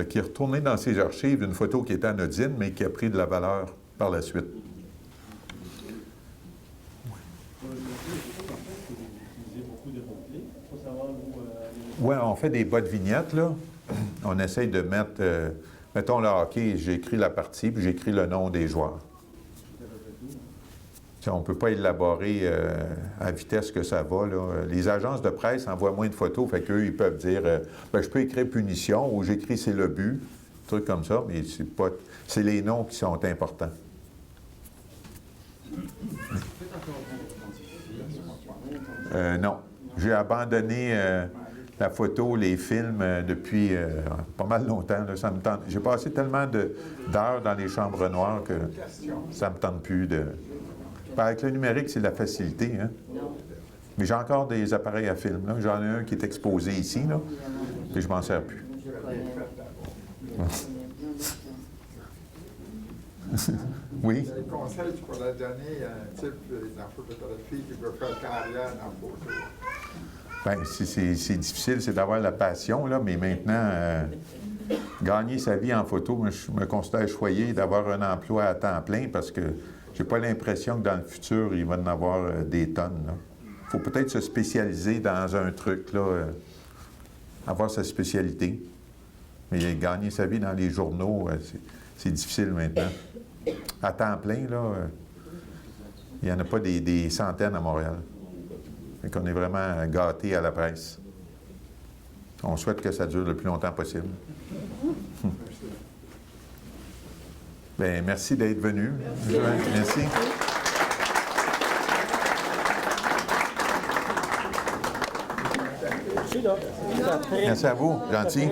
qu'il est retourné dans ses archives une photo qui était anodine, mais qui a pris de la valeur par la suite. Oui, on fait des bas de vignettes, là. On essaye de mettre, mettons le hockey, j'écris la partie, puis j'écris le nom des joueurs. On ne peut pas élaborer à vitesse que ça va, là. Les agences de presse envoient moins de photos, fait qu'eux, ils peuvent dire je peux écrire punition ou j'écris c'est le but, un truc comme ça, mais c'est les noms qui sont importants. Non. J'ai abandonné la photo, les films depuis pas mal longtemps. Là, ça me tente. J'ai passé tellement d'heures dans les chambres noires que ça ne me tente plus de... Avec le numérique, c'est de la facilité, hein? Mais j'ai encore des appareils à film. J'en ai un qui est exposé ici, là, et je m'en sers plus. Oui? Quel conseil tu pourrais donner à un type d'infotographie qui veut faire carrière en photo? Bien, c'est difficile, c'est d'avoir la passion, là, mais maintenant, gagner sa vie en photo, moi, je me considère choyé d'avoir un emploi à temps plein parce que j'ai pas l'impression que dans le futur, il va en avoir des tonnes. Il faut peut-être se spécialiser dans un truc, là, avoir sa spécialité. Mais gagner sa vie dans les journaux, c'est difficile maintenant. À temps plein, là, il n'y en a pas des centaines à Montréal. Fait qu'on est vraiment gâtés à la presse. On souhaite que ça dure le plus longtemps possible. Bien, merci d'être venu. Merci. Merci à vous, gentil.